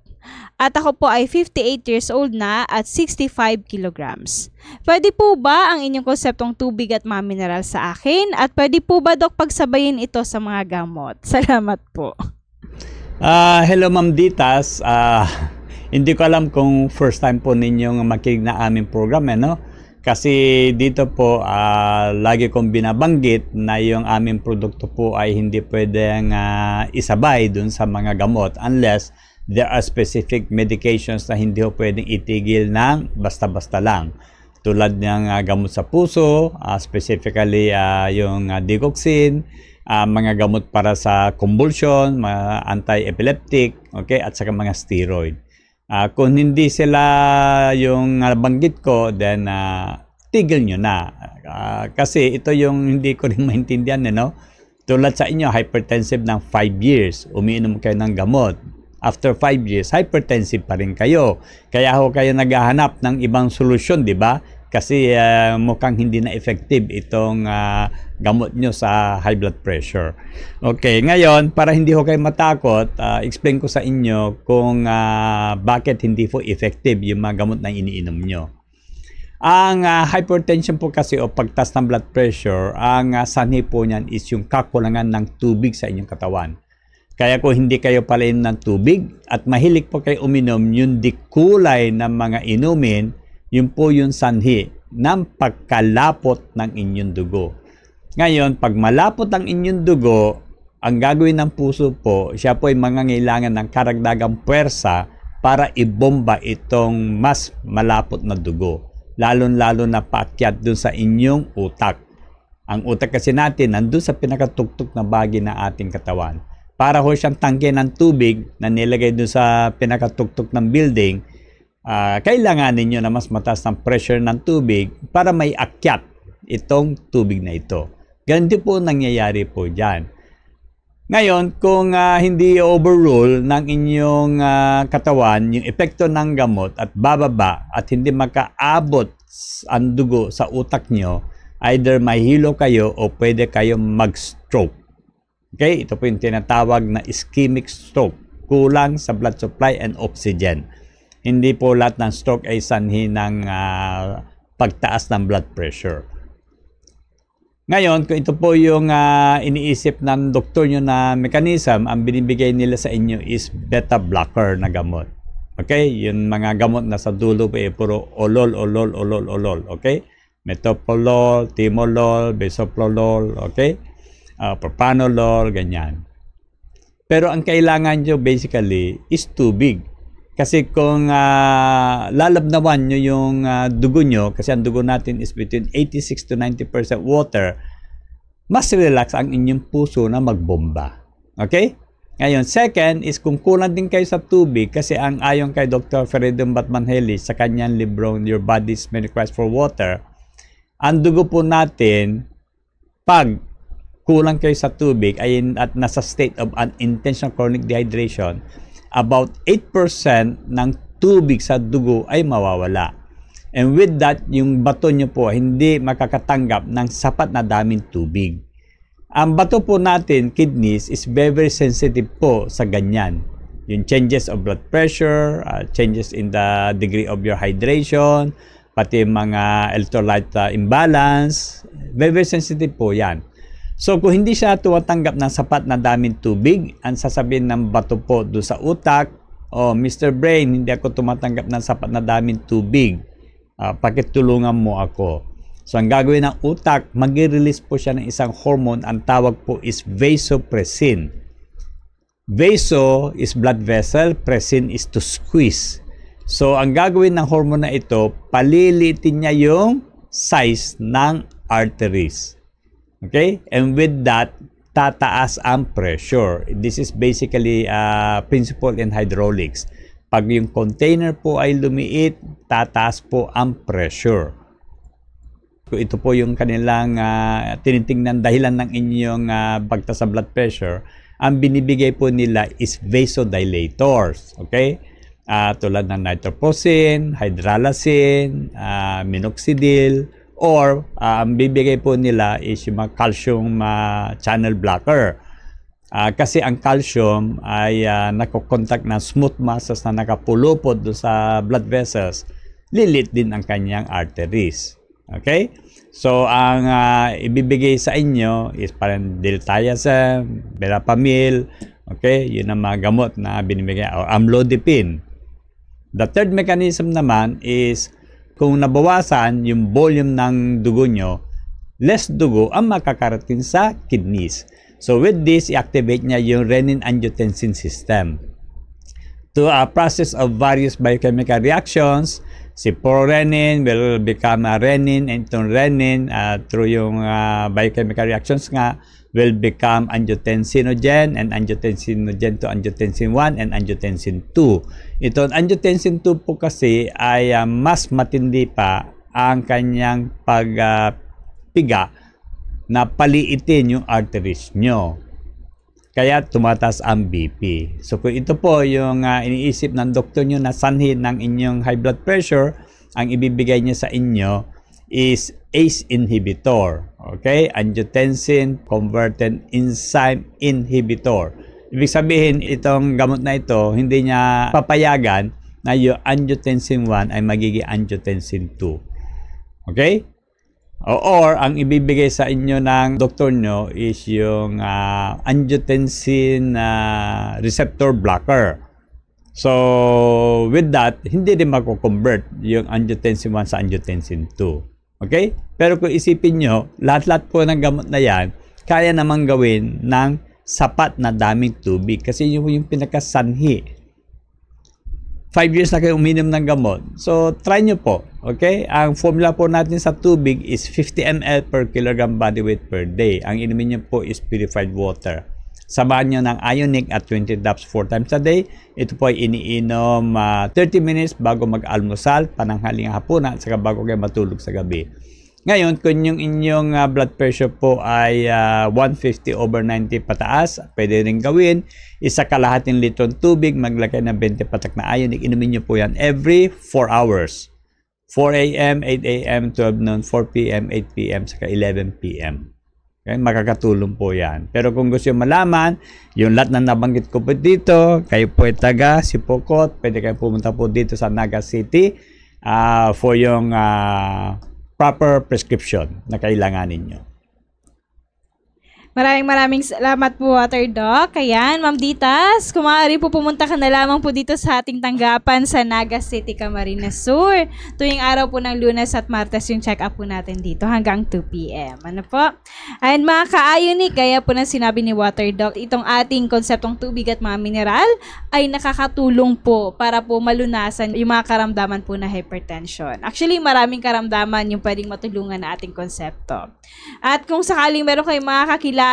At ako po ay 58 years old na at 65 kilograms. Pwede po ba ang inyong konseptong tubig at mga mineral sa akin? At pwede po ba, Doc, pagsabayin ito sa mga gamot? Salamat po. Hello, Ma'am Ditas. Hindi ko alam kung first time po ninyong makinig na aming program, no? Kasi dito po, lagi kong binabanggit na yung aming produkto po ay hindi pwedeng isabay dun sa mga gamot unless there are specific medications na hindi po pwedeng itigil ng basta-basta lang. Tulad ng gamot sa puso, specifically yung digoxin, mga gamot para sa convulsion, mga anti-epileptic, okay, at saka mga steroid. Kung hindi sila yung banggit ko, then tigil nyo na. Kasi ito yung hindi ko rin maintindihan, no? Tulad sa inyo, hypertensive ng 5 years, umiinom kayo ng gamot. After 5 years, hypertensive pa rin kayo. Kaya ho kayo naghahanap ng ibang solusyon, di ba? Kasi mukhang hindi na effective itong gamot nyo sa high blood pressure. Okay, ngayon, para hindi ho kayo matakot, explain ko sa inyo kung bakit hindi po effective yung mga gamot na iniinom nyo. Ang hypertension po kasi o pagtaas ng blood pressure, ang sanhi po niyan is yung kakulangan ng tubig sa inyong katawan. Kaya kung hindi kayo palainom ng tubig at mahilig po kayo uminom, yung dikulay ng mga inumin, yun po yung sanhi ng pagkalapot ng inyong dugo. Ngayon, pag malapot ang inyong dugo, ang gagawin ng puso po, siya po ay mangangailangan ng karagdagang puwersa para ibomba itong mas malapot na dugo. Lalo-lalo na paakyat dun sa inyong utak. Ang utak kasi natin nandun sa pinakatugtog na bahagi ng ating katawan. Para ho siyang tangke ng tubig na nilagay dun sa pinakatugtog ng building, kailangan ninyo na mas mataas ng pressure ng tubig para may akyat itong tubig na ito. Ganito po nangyayari po dyan. Ngayon, kung hindi overrule ng inyong katawan yung epekto ng gamot at bababa at hindi makaabot ang dugo sa utak nyo, either mahilo kayo o pwede kayo mag-stroke. Okay, ito po yung tinatawag na ischemic stroke, kulang sa blood supply and oxygen. Hindi po lahat ng stroke ay sanhi ng pagtaas ng blood pressure. Ngayon, kung ito po yung iniisip ng doktor nyo na mechanism, ang binibigay nila sa inyo is beta blocker na gamot. Okay, yung mga gamot na sa dulo po ay puro olol. Okay, metoprolol, timolol, bisoprolol, okay, propranolol, ganyan. Pero ang kailangan nyo basically is tubig. Kasi kung lalabnawan nyo yung dugo nyo, kasi ang dugo natin is between 86 to 90% water, mas relax ang inyong puso na magbomba. Okay? Ngayon, second is kung kulang din kayo sa tubig, kasi ang ayon kay Dr. Feridun Batmanheli sa kanyang librong Your Body's Many Cries for Water, ang dugo po natin, pag kulang kayo sa tubig ay at nasa state of unintentional chronic dehydration, about 8% ng tubig sa dugo ay mawawala. And with that, yung bato nyo po hindi makakatanggap ng sapat na daming tubig. Ang bato po natin, kidneys, is very sensitive po sa ganyan. Yung changes of blood pressure, changes in the degree of your hydration, pati mga electrolyte imbalance, very sensitive po yan. So, kung hindi siya tumatanggap ng sapat na daming tubig, ang sasabihin ng bato po doon sa utak, Mr. Brain, hindi ako tumatanggap ng sapat na daming tubig. Pakitulungan mo ako. So, ang gagawin ng utak, mag-release po siya ng isang hormone. Ang tawag po is vasopressin. Vaso is blood vessel, pressin is to squeeze. So, ang gagawin ng hormone na ito, palilitin niya yung size ng arteries. Okay? And with that, tataas ang pressure. This is basically a principle in hydraulics. Pag yung container po ay lumiit, tataas po ang pressure. Ito po yung kanilang tinitingnan dahilan ng inyong pagtaas sa blood pressure. Ang binibigay po nila is vasodilators. Okay? Tulad ng nitroprosin, hydralazine, minoxidil, or ang bibigay po nila is yung mga calcium channel blocker. Kasi ang calcium ay nakokontak ng smooth muscles na nakapulupot doon sa blood vessels. Lilit din ang kanyang arteries. Okay? So, ang ibibigay sa inyo is parang diltiazem, verapamil, okay? Yun ang mga gamot na binibigay, or amlodipine. The third mechanism naman is kung nabawasan yung volume ng dugo nyo, less dugo ang makakarating sa kidneys. So with this, i-activate niya yung renin-angiotensin system. To a process of various biochemical reactions, si prorenin will become renin, and itong renin through yung biochemical reactions nga, will become angiotensinogen and angiotensinogen to angiotensin 1 and angiotensin 2. Ito, angiotensin 2 po kasi ay mas matindi pa ang kanyang pagpiga na paliitin yung arteries nyo. Kaya tumataas ang BP. So kung ito po yung iniisip ng doktor nyo na sanhi ng inyong high blood pressure, ang ibibigay niya sa inyo is ACE inhibitor. Okay? Angiotensin converted enzyme inhibitor. Ibig sabihin, itong gamot na ito, hindi niya papayagan na yung angiotensin 1 ay magiging angiotensin 2. Okay? Or ang ibibigay sa inyo ng doktor nyo is yung angiotensin receptor blocker. So, with that, hindi din mako-convert yung angiotensin 1 sa angiotensin 2. Okay? Pero kung isipin nyo, lahat-lahat po ng gamot na yan, kaya namang gawin ng sapat na daming tubig kasi yun yung pinakasanhi. 5 years na kayo uminom ng gamot. So, try nyo po. Okay? Ang formula po natin sa tubig is 50 ml per kilogram body weight per day. Ang inumin nyo po is purified water. Samahan nyo ng Ionic at 20 drops 4 times a day. Ito po ay iniinom 30 minutes bago mag-almusal, pananghaling hapunan, at saka bago kayo matulog sa gabi. Ngayon, kung yung inyong blood pressure po ay 150/90 pataas, pwede rin gawin. 1.5 litrong tubig, maglagay ng 20 patak na Ionic. Inumin nyo po yan every 4 hours. 4 a.m., 8 a.m., 12 noon, 4 p.m., 8 p.m., saka 11 p.m. Okay? Makakatulong po yan. Pero kung gusto nyo malaman, yung lahat na nabanggit ko po dito, kayo po ay taga Sipocot, pwede kayo pumunta po dito sa Naga City for yung proper prescription na kailangan ninyo. Maraming salamat po, Water Doc. Ayan, Ma'am Ditas, kung maaari po pumunta ka na lamang po dito sa ating tanggapan sa Naga City, Camarines Sur. Tuwing araw po ng Lunes at Martes yung check-up po natin dito hanggang 2 p.m. Ano po? And mga ka-Ionic, gaya po ng sinabi ni Water Doc, itong ating konseptong tubig at mga mineral ay nakakatulong po para po malunasan yung mga karamdaman po na hypertension. Actually, maraming karamdaman yung pwedeng matulungan na ating konsepto. At kung sakaling meron kayong mga kakilala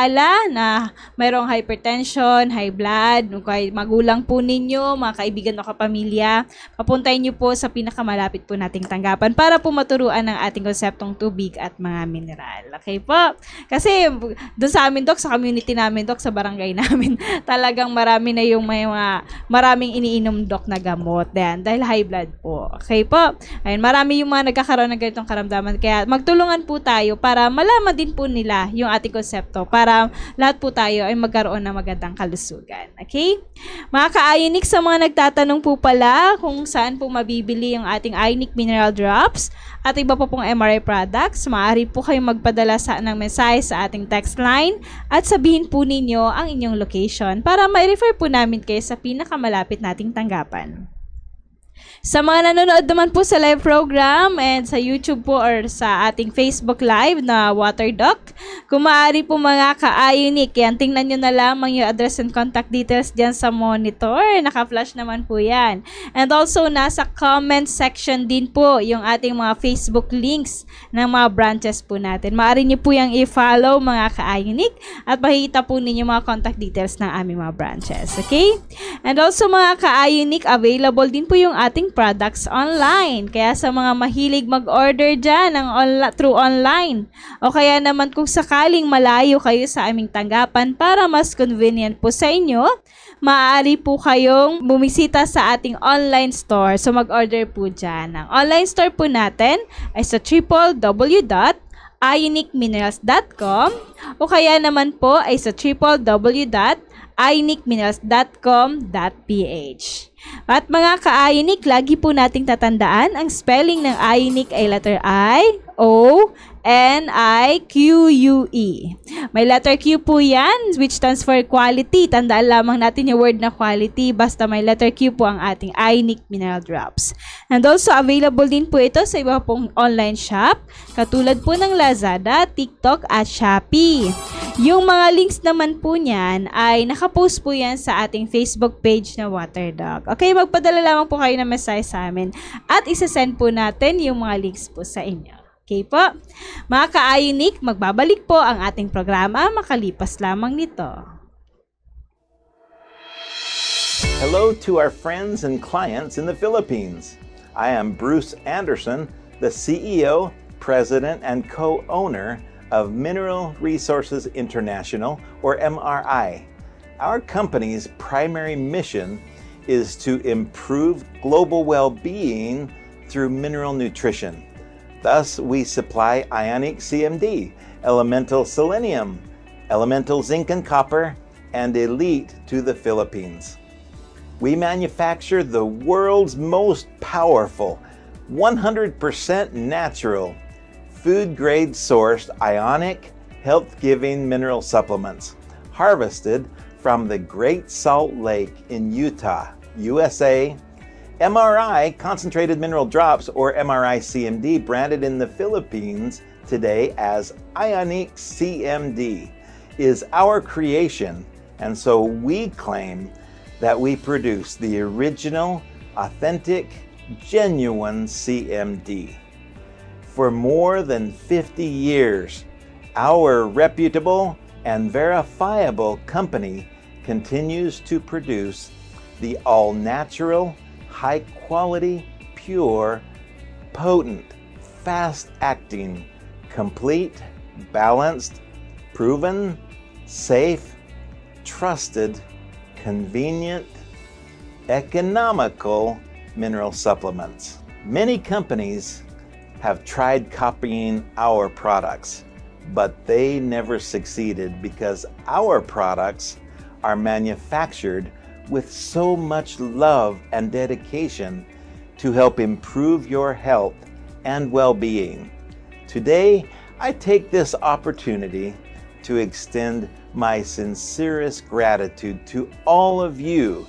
na mayroong hypertension, high blood, kay magulang po ninyo, mga kaibigan o kapamilya, papuntahin nyo po sa pinakamalapit po nating tanggapan para po maturuan ng ating konseptong tubig at mga mineral. Okay po? Kasi doon sa amin, Doc, sa community namin, Doc, sa barangay namin, talagang marami na yung maraming iniinom, Doc, na gamot. Dahil high blood po. Okay po? Ayun, marami yung mga nagkakaroon ng ganitong karamdaman. Kaya magtulungan po tayo para malaman din po nila yung ating konsepto para lahat po tayo ay magkaroon ng magandang kalusugan. Okay? Mga ka-Ionic, sa mga nagtatanong po pala kung saan po mabibili yung ating Ionic Mineral Drops at iba pa pong MRI products, maaari po kayong magpadala ng mensahe sa ating text line at sabihin po ninyo ang inyong location para ma-refer po namin kayo sa pinakamalapit nating tanggapan. Sa mga nanonood naman po sa live program and sa YouTube po or sa ating Facebook Live na Water Doc, kung maaari po mga ka-Ionic, yan, tingnan nyo na lamang yung address and contact details dyan sa monitor. Naka-flash naman po yan. And also, nasa comment section din po yung ating mga Facebook links ng mga branches po natin. Maaari nyo po yung i-follow mga ka-Ionic at makikita po ninyo mga contact details ng aming mga branches. Okay? And also mga ka-Ionic, available din po yung ating products online. Kaya sa mga mahilig mag-order dyan through online o kaya naman kung sakaling malayo kayo sa aming tanggapan para mas convenient po sa inyo, maaari po kayong bumisita sa ating online store. So mag-order po dyan. Ang online store po natin ay sa www.ionicminerals.com o kaya naman po ay sa www.ionicminerals.com.ph. At mga ka-Ionic, lagi po nating tatandaan, ang spelling ng Ionic ay letter I, O, N-I-Q-U-E. May letter Q po yan, which stands for quality. Tandaan lamang natin yung word na quality, basta may letter Q po ang ating Ionic Mineral Drops. And also, available din po ito sa iba pong online shop, katulad po ng Lazada, TikTok, at Shopee. Yung mga links naman po niyan ay nakapost po yan sa ating Facebook page na Water Doc. Okay, magpadala lamang po kayo ng message sa amin at isasend po natin yung mga links po sa inyo. Okay po. Mga ka-Ionic, magbabalik po ang ating programa makalipas lamang nito. Hello to our friends and clients in the Philippines. I am Bruce Anderson, the CEO, President, and co-owner of Mineral Resources International, or MRI. Our company's primary mission is to improve global well-being through mineral nutrition. Thus, we supply Ionic CMD, elemental selenium, elemental zinc and copper, and Elite to the Philippines. We manufacture the world's most powerful, 100% natural, food-grade sourced Ionic, health-giving mineral supplements, harvested from the Great Salt Lake in Utah, USA. MRI, Concentrated Mineral Drops, or MRI CMD, branded in the Philippines today as Ionic CMD, is our creation, and so we claim that we produce the original, authentic, genuine CMD. For more than 50 years, our reputable and verifiable company continues to produce the all-natural, high-quality, pure, potent, fast-acting, complete, balanced, proven, safe, trusted, convenient, economical mineral supplements. Many companies have tried copying our products, but they never succeeded because our products are manufactured with so much love and dedication to help improve your health and well-being. Today, I take this opportunity to extend my sincerest gratitude to all of you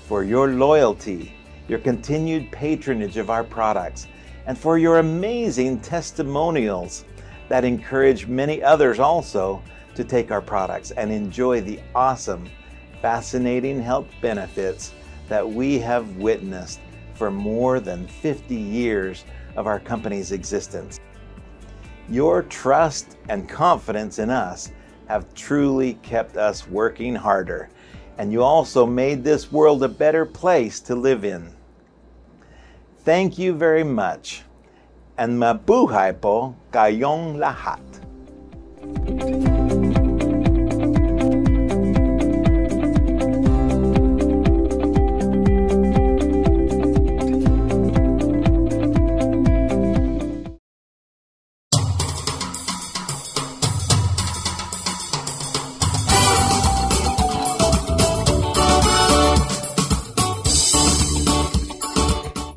for your loyalty, your continued patronage of our products, and for your amazing testimonials that encourage many others also to take our products and enjoy the awesome, fascinating health benefits that we have witnessed for more than 50 years of our company's existence. Your trust and confidence in us have truly kept us working harder, and you also made this world a better place to live in. Thank you very much, and mabuhay po kayong lahat.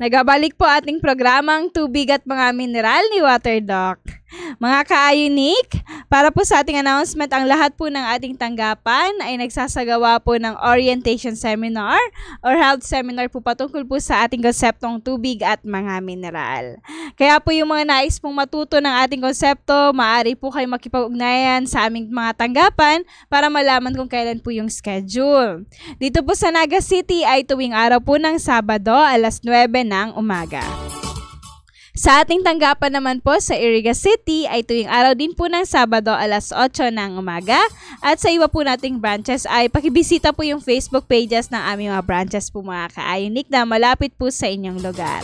Nagabalik po ating programang Tubig at Mga Mineral ni WaterDoc. Mga ka-Ionic, para po sa ating announcement, ang lahat po ng ating tanggapan ay nagsasagawa po ng orientation seminar or health seminar po patungkol po sa ating konseptong tubig at mga mineral. Kaya po yung mga nais pong matuto ng ating konsepto, maaari po kayo makipag-ugnayan sa aming mga tanggapan para malaman kung kailan po yung schedule. Dito po sa Naga City ay tuwing araw po ng Sabado, alas 9 ng umaga. Sa ating tanggapan naman po sa Iriga City ay tuwing araw din po ng Sabado alas 8 ng umaga. At sa iba po nating branches ay pakibisita po yung Facebook pages ng aming mga branches po mga ka-Ionic na malapit po sa inyong lugar.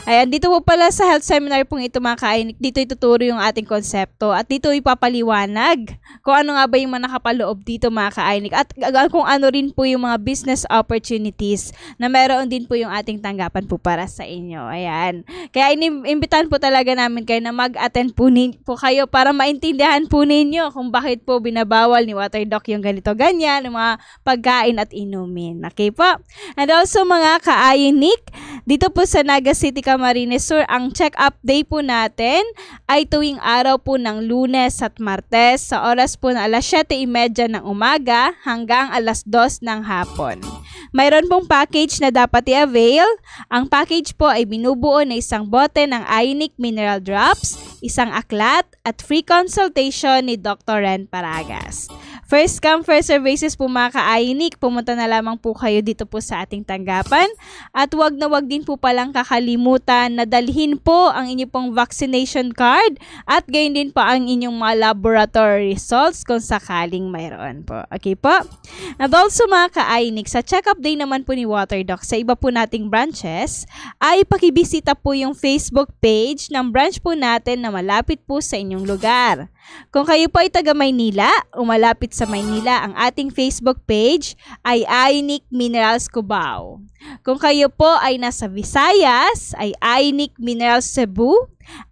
Ayan, dito po pala sa health seminar pong ito mga ka-Ionic, dito ituturo yung ating konsepto at dito ipapaliwanag kung ano nga ba yung mga nakapaloob dito mga ka-Ionic at kung ano rin po yung mga business opportunities na meron din po yung ating tanggapan po para sa inyo. Ayan. Kaya inimbitahan po talaga namin kayo na mag-attend po kayo para maintindihan po ninyo kung bakit po binabawal ni WaterDoc yung ganito-ganyan, yung mga pagkain at inumin. Okay po? And also mga ka-Ionic, dito po sa Naga City, Camarines Sur, ang check-up day po natin ay tuwing araw po ng Lunes at Martes sa oras po na alas 7:30 ng umaga hanggang alas 2 ng hapon. Mayroon pong package na dapat i-avail. Ang package po ay binubuo na isang bote ng Ionic Mineral Drops, isang aklat at free consultation ni Dr. Ren Paragas. First come, first serve basis po mga ka-Ionic. Pumunta na lamang po kayo dito po sa ating tanggapan. At wag na wag din po palang kakalimutan na dalhin po ang inyong pong vaccination card at gayon din po ang inyong mga laboratory results kung sakaling mayroon po. Okay po? And also mga ka-Ionic, sa check-up day naman po ni WaterDoc sa iba po nating branches, ay pakibisita po yung Facebook page ng branch po natin na malapit po sa inyong lugar. Kung kayo po ay taga Maynila o malapit sa Maynila, ang ating Facebook page ay Ionic Minerals Cubao. Kung kayo po ay nasa Visayas, ay Ionic Minerals Cebu.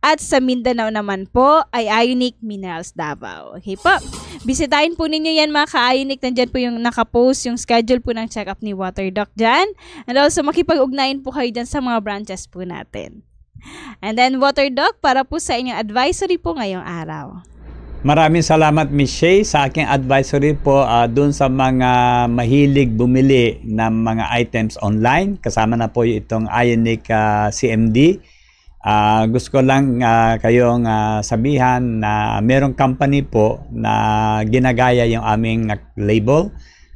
At sa Mindanao naman po ay Ionic Minerals Davao. Okay po? Bisitahin po ninyo yan mga ka-Ionic. Nandyan po yung nakapost, yung schedule po ng check-up ni WaterDoc dyan. And also makipag-ugnayan po kayo dyan sa mga branches po natin. And then WaterDoc, para po sa inyong advisory po ngayong araw. Maraming salamat Miss Shay sa aking advisory po dun sa mga mahilig bumili ng mga items online. Kasama na po itong Ionic CMD. Gusto ko lang kayong sabihan na merong company po na ginagaya yung aming label,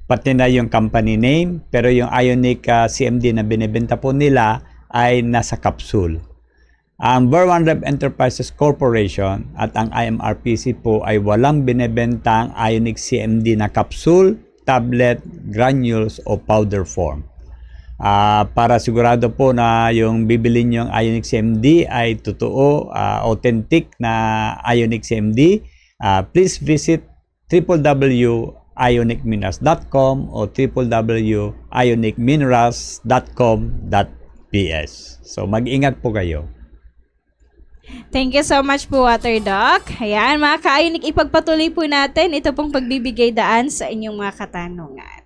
pati na yung company name, pero yung Ionic CMD na binibenta po nila ay nasa capsule. Ang Ver1 Rev Enterprises Corporation at ang IMRPC po ay walang binebentang Ionic CMD na capsule, tablet, granules o powder form. Para sigurado po na yung bibilin yung Ionic CMD ay totoo, authentic na Ionic CMD, please visit www.ionicminerals.com o www.ionicminerals.com.ps. So mag-ingat po kayo. Thank you so much po, WaterDoc. Ayan, mga ka-Ionic, ipagpatuloy po natin ito pong pagbibigay daan sa inyong mga katanungan.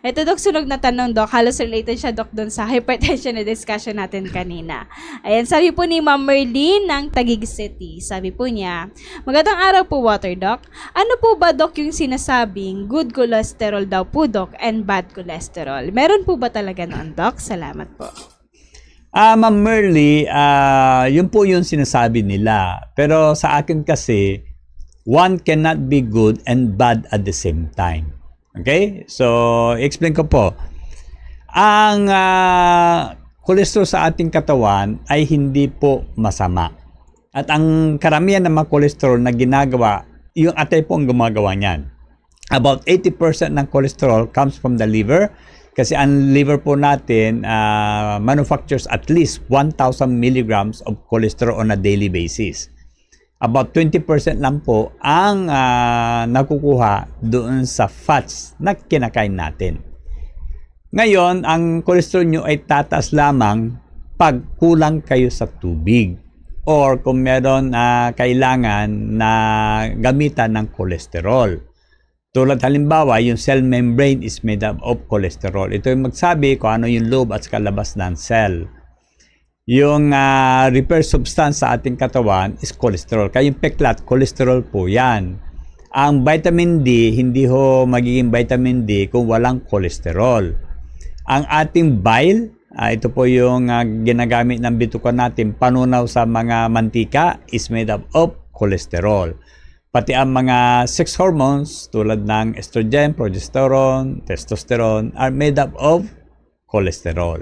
Ito, Doc, sunog na tanong, Doc. Halos related siya, Doc, dun sa hypertension na discussion natin kanina. Ayan, sabi po ni Ma'am Merlin ng Taguig City. Sabi po niya, magandang araw po, WaterDoc. Ano po ba, Doc, yung sinasabing good cholesterol daw po, Doc, and bad cholesterol? Meron po ba talaga noon, Doc? Salamat po. Ma'am Merly, yun po yung sinasabi nila. Pero sa akin kasi, one cannot be good and bad at the same time. Okay? So, explain ko po. Ang cholesterol sa ating katawan ay hindi po masama. At ang karamihan ng mga cholesterol na ginagawa, yung atay po ang gumagawa niyan. About 80% ng cholesterol comes from the liver. Kasi ang liver po natin manufactures at least 1,000 milligrams of cholesterol on a daily basis. About 20% lang po ang nakukuha doon sa fats na kinakain natin. Ngayon, ang cholesterol nyo ay tataas lamang pag kulang kayo sa tubig or kung meron kailangan na gamitan ng cholesterol. Tulad halimbawa, yung cell membrane is made up of cholesterol. Ito yung magsabi kung ano yung loob at kalabas ng cell. Yung repair substance sa ating katawan is cholesterol. Kaya yung peklat, cholesterol po yan. Ang vitamin D, hindi ho magiging vitamin D kung walang cholesterol. Ang ating bile, ito po yung ginagamit ng bituka natin, panunaw sa mga mantika, is made up of cholesterol. Pati ang mga sex hormones tulad ng estrogen, progesterone, testosterone are made up of cholesterol.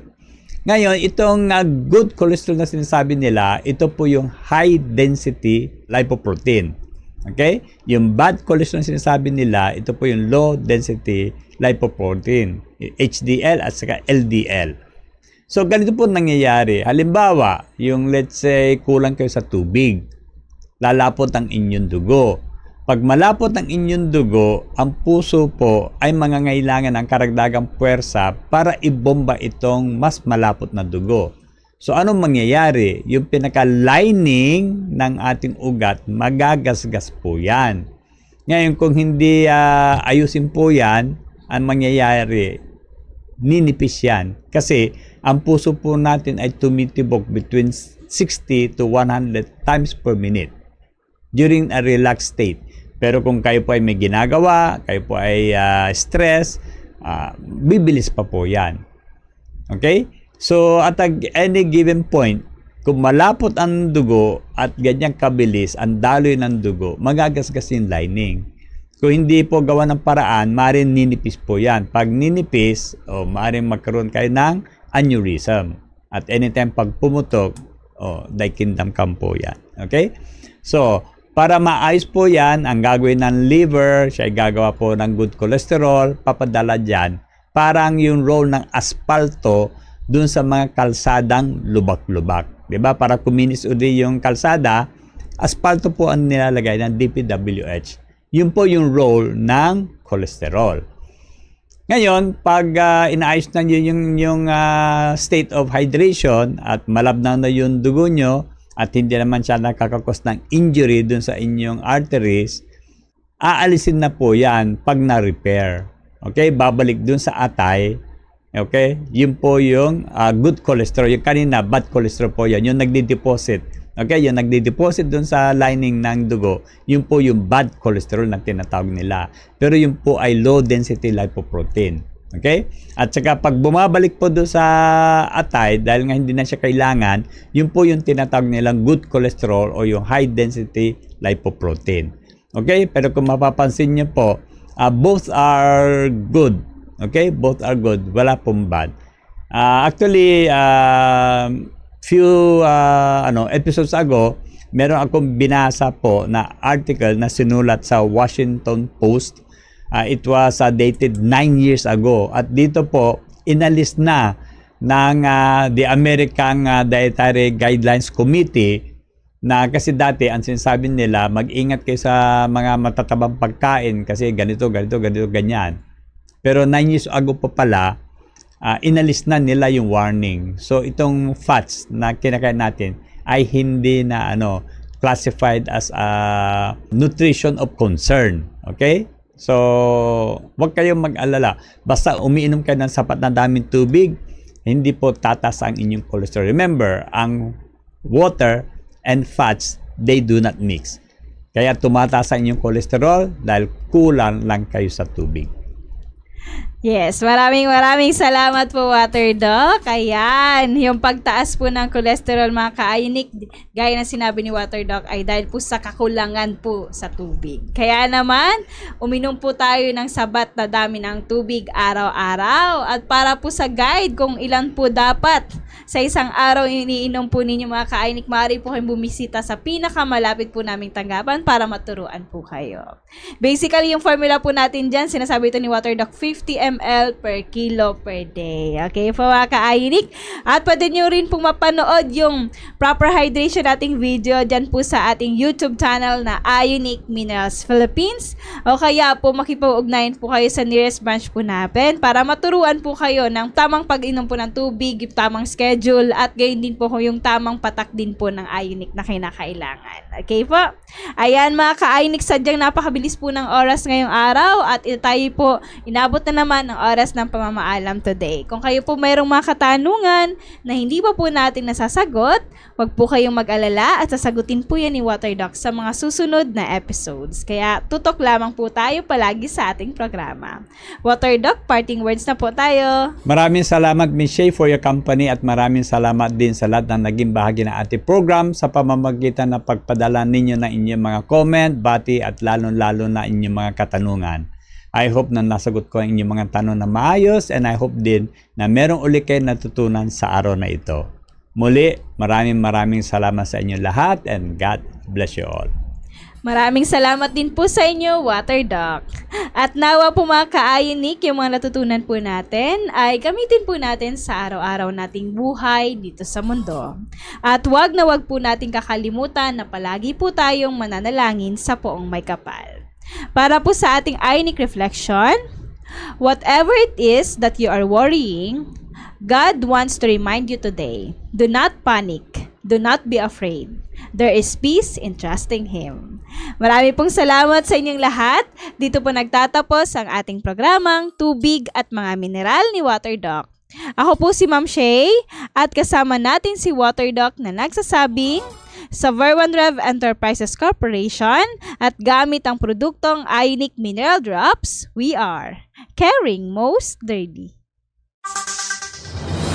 Ngayon, itong good cholesterol na sinasabi nila, ito po yung high density lipoprotein. Okay? Yung bad cholesterol na sinasabi nila, ito po yung low density lipoprotein, HDL at saka LDL. So, ganito po nangyayari. Halimbawa, yung let's say kulang kayo sa tubig, lalapot ang inyong dugo. Pag malapot ang inyong dugo, ang puso po ay mangangailangan ng karagdagang puwersa para ibomba itong mas malapot na dugo. So anong mangyayari? Yung pinaka-lining ng ating ugat, magagasgas po yan. Ngayon kung hindi ayusin po yan, ang mangyayari, ninipis yan. Kasi ang puso po natin ay tumitibok between 60 to 100 times per minute during a relaxed state. Pero kung kayo po ay may ginagawa, kayo po ay stress, bibilis pa po yan. Okay? So, at any given point, kung malapot ang dugo at ganyang kabilis ang daloy ng dugo, magagasgas yung lining. Kung hindi po gawa ng paraan, maaaring ninipis po yan. Pag ninipis, maaaring magkaroon kayo ng aneurysm. At anytime pag pumutok, dikindam po yan. Okay? So, para maayos po yan, ang gagawin ng liver, siya ay gagawa po ng good cholesterol, papadala dyan. Parang yung role ng aspalto dun sa mga kalsadang lubak-lubak. Diba? Para kuminis uli yung kalsada, aspalto po ang nilalagay ng DPWH. Yun po yung role ng cholesterol. Ngayon, pag inaayos na yung state of hydration at malabnaw na yung dugo nyo at hindi naman siya nakakakos ng injury dun sa inyong arteries, aalisin na po yan pag na-repair. Okay? Babalik dun sa atay. Okay? Yun po yung good cholesterol. Yung kanina, bad cholesterol po yan. Yung nagdi-deposit. Okay, yung nagdi-deposit dun sa lining ng dugo, yun po yung bad cholesterol na tinatawag nila. Pero yun po ay low density lipoprotein. Okay? At saka pag bumabalik po dun sa atay, dahil nga hindi na siya kailangan, yun po yung tinatawag nilang good cholesterol o yung high density lipoprotein. Okay? Pero kung mapapansin nyo po, both are good. Okay? Both are good. Wala pong bad. Actually, few episodes ago, meron akong binasa po na article na sinulat sa Washington Post. It was dated 9 years ago. At dito po, inalis na ng the American Dietary Guidelines Committee na kasi dati, ang sinasabi nila, mag-ingat kayo sa mga matatabang pagkain kasi ganito, ganyan. Pero 9 years ago pa pala, inalis na nila yung warning. So itong fats na kinakain natin ay hindi na classified as a nutrition of concern. Okay? So wag kayong mag-alala. Basta umiinom kayo ng sapat na daming tubig, hindi po tataas ang inyong cholesterol. Remember, ang water and fats, they do not mix. Kaya tumataas ang inyong cholesterol dahil kulang lang kayo sa tubig. Yes, maraming salamat po, Water Doc. Ayan, yung pagtaas po ng cholesterol, mga ka-Ionic, gaya ng sinabi ni Water Doc, ay dahil po sa kakulangan po sa tubig. Kaya naman, uminom po tayo ng sabat na dami ng tubig araw-araw. At para po sa guide kung ilan po dapat sa isang araw iniinom po ninyo, mga ka-Ionic, maaari po kayong bumisita sa pinakamalapit po naming tanggapan para maturuan po kayo. Basically, yung formula po natin dyan, sinasabi ito ni Water Doc, 50 ml per kilo per day. Okay po, mga ka-Ionic? At pwede nyo rin pong mapanood yung proper hydration nating video dyan po sa ating YouTube channel na Ionic Minerals Philippines. O kaya po makipag-ugnayan po kayo sa nearest branch po natin para maturuan po kayo ng tamang pag-inom po ng tubig, yung tamang schedule, at gayon din po yung tamang patak din po ng Ionic na kinakailangan. Okay po? Ayan, mga ka-Ionic, sadyang napakabilis po ng oras ngayong araw at tayo po inabot na naman ng oras ng pamamaalam today. Kung kayo po mayroong mga katanungan na hindi pa po natin nasasagot, wag po kayong mag-alala at sasagutin po yan ni Water Doc sa mga susunod na episodes. Kaya tutok lamang po tayo palagi sa ating programa. Water Doc, parting words na po tayo. Maraming salamat, Miss Shay, for your company at maraming salamat din sa lahat na naging bahagi ng ating program sa pamamagitan ng pagpadala ninyo ng inyong mga comment, bati at lalo-lalo na inyong mga katanungan. I hope na nasagot ko ang inyong mga tanong na maayos and I hope din na merong uli kayo natutunan sa araw na ito. Muli, maraming salamat sa inyo lahat and God bless you all. Maraming salamat din po sa inyo, Water Doc. At nawa po, mga ka-Ionic, yung mga natutunan po natin ay gamitin po natin sa araw-araw nating buhay dito sa mundo. At wag po nating kakalimutan na palagi po tayong mananalangin sa Poong May Kapal. Para po sa ating Ionic Reflection, whatever it is that you are worrying, God wants to remind you today, do not panic, do not be afraid. There is peace in trusting Him. Marami pong salamat sa inyong lahat. Dito po nagtatapos ang ating programang Tubig at Mga Mineral ni Water Doc. Ako po si Ma'am Shay at kasama natin si Water Doc na nagsasabing, sa Ver1 Rev Enterprises Corporation at gamit ang produktong Ionic Mineral Drops, we are caring most dirty.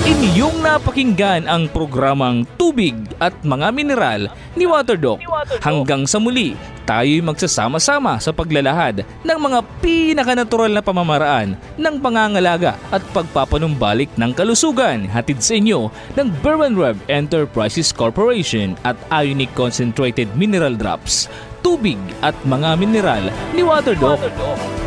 Inyong napakinggan ang programang Tubig at Mga Mineral ni WaterDoc. Hanggang sa muli, tayo'y magsasama-sama sa paglalahad ng mga pinakanatural na pamamaraan ng pangangalaga at pagpapanumbalik ng kalusugan, hatid sa inyo ng Berwan Rev Enterprises Corporation at Ionic Concentrated Mineral Drops. Tubig at Mga Mineral ni WaterDoc.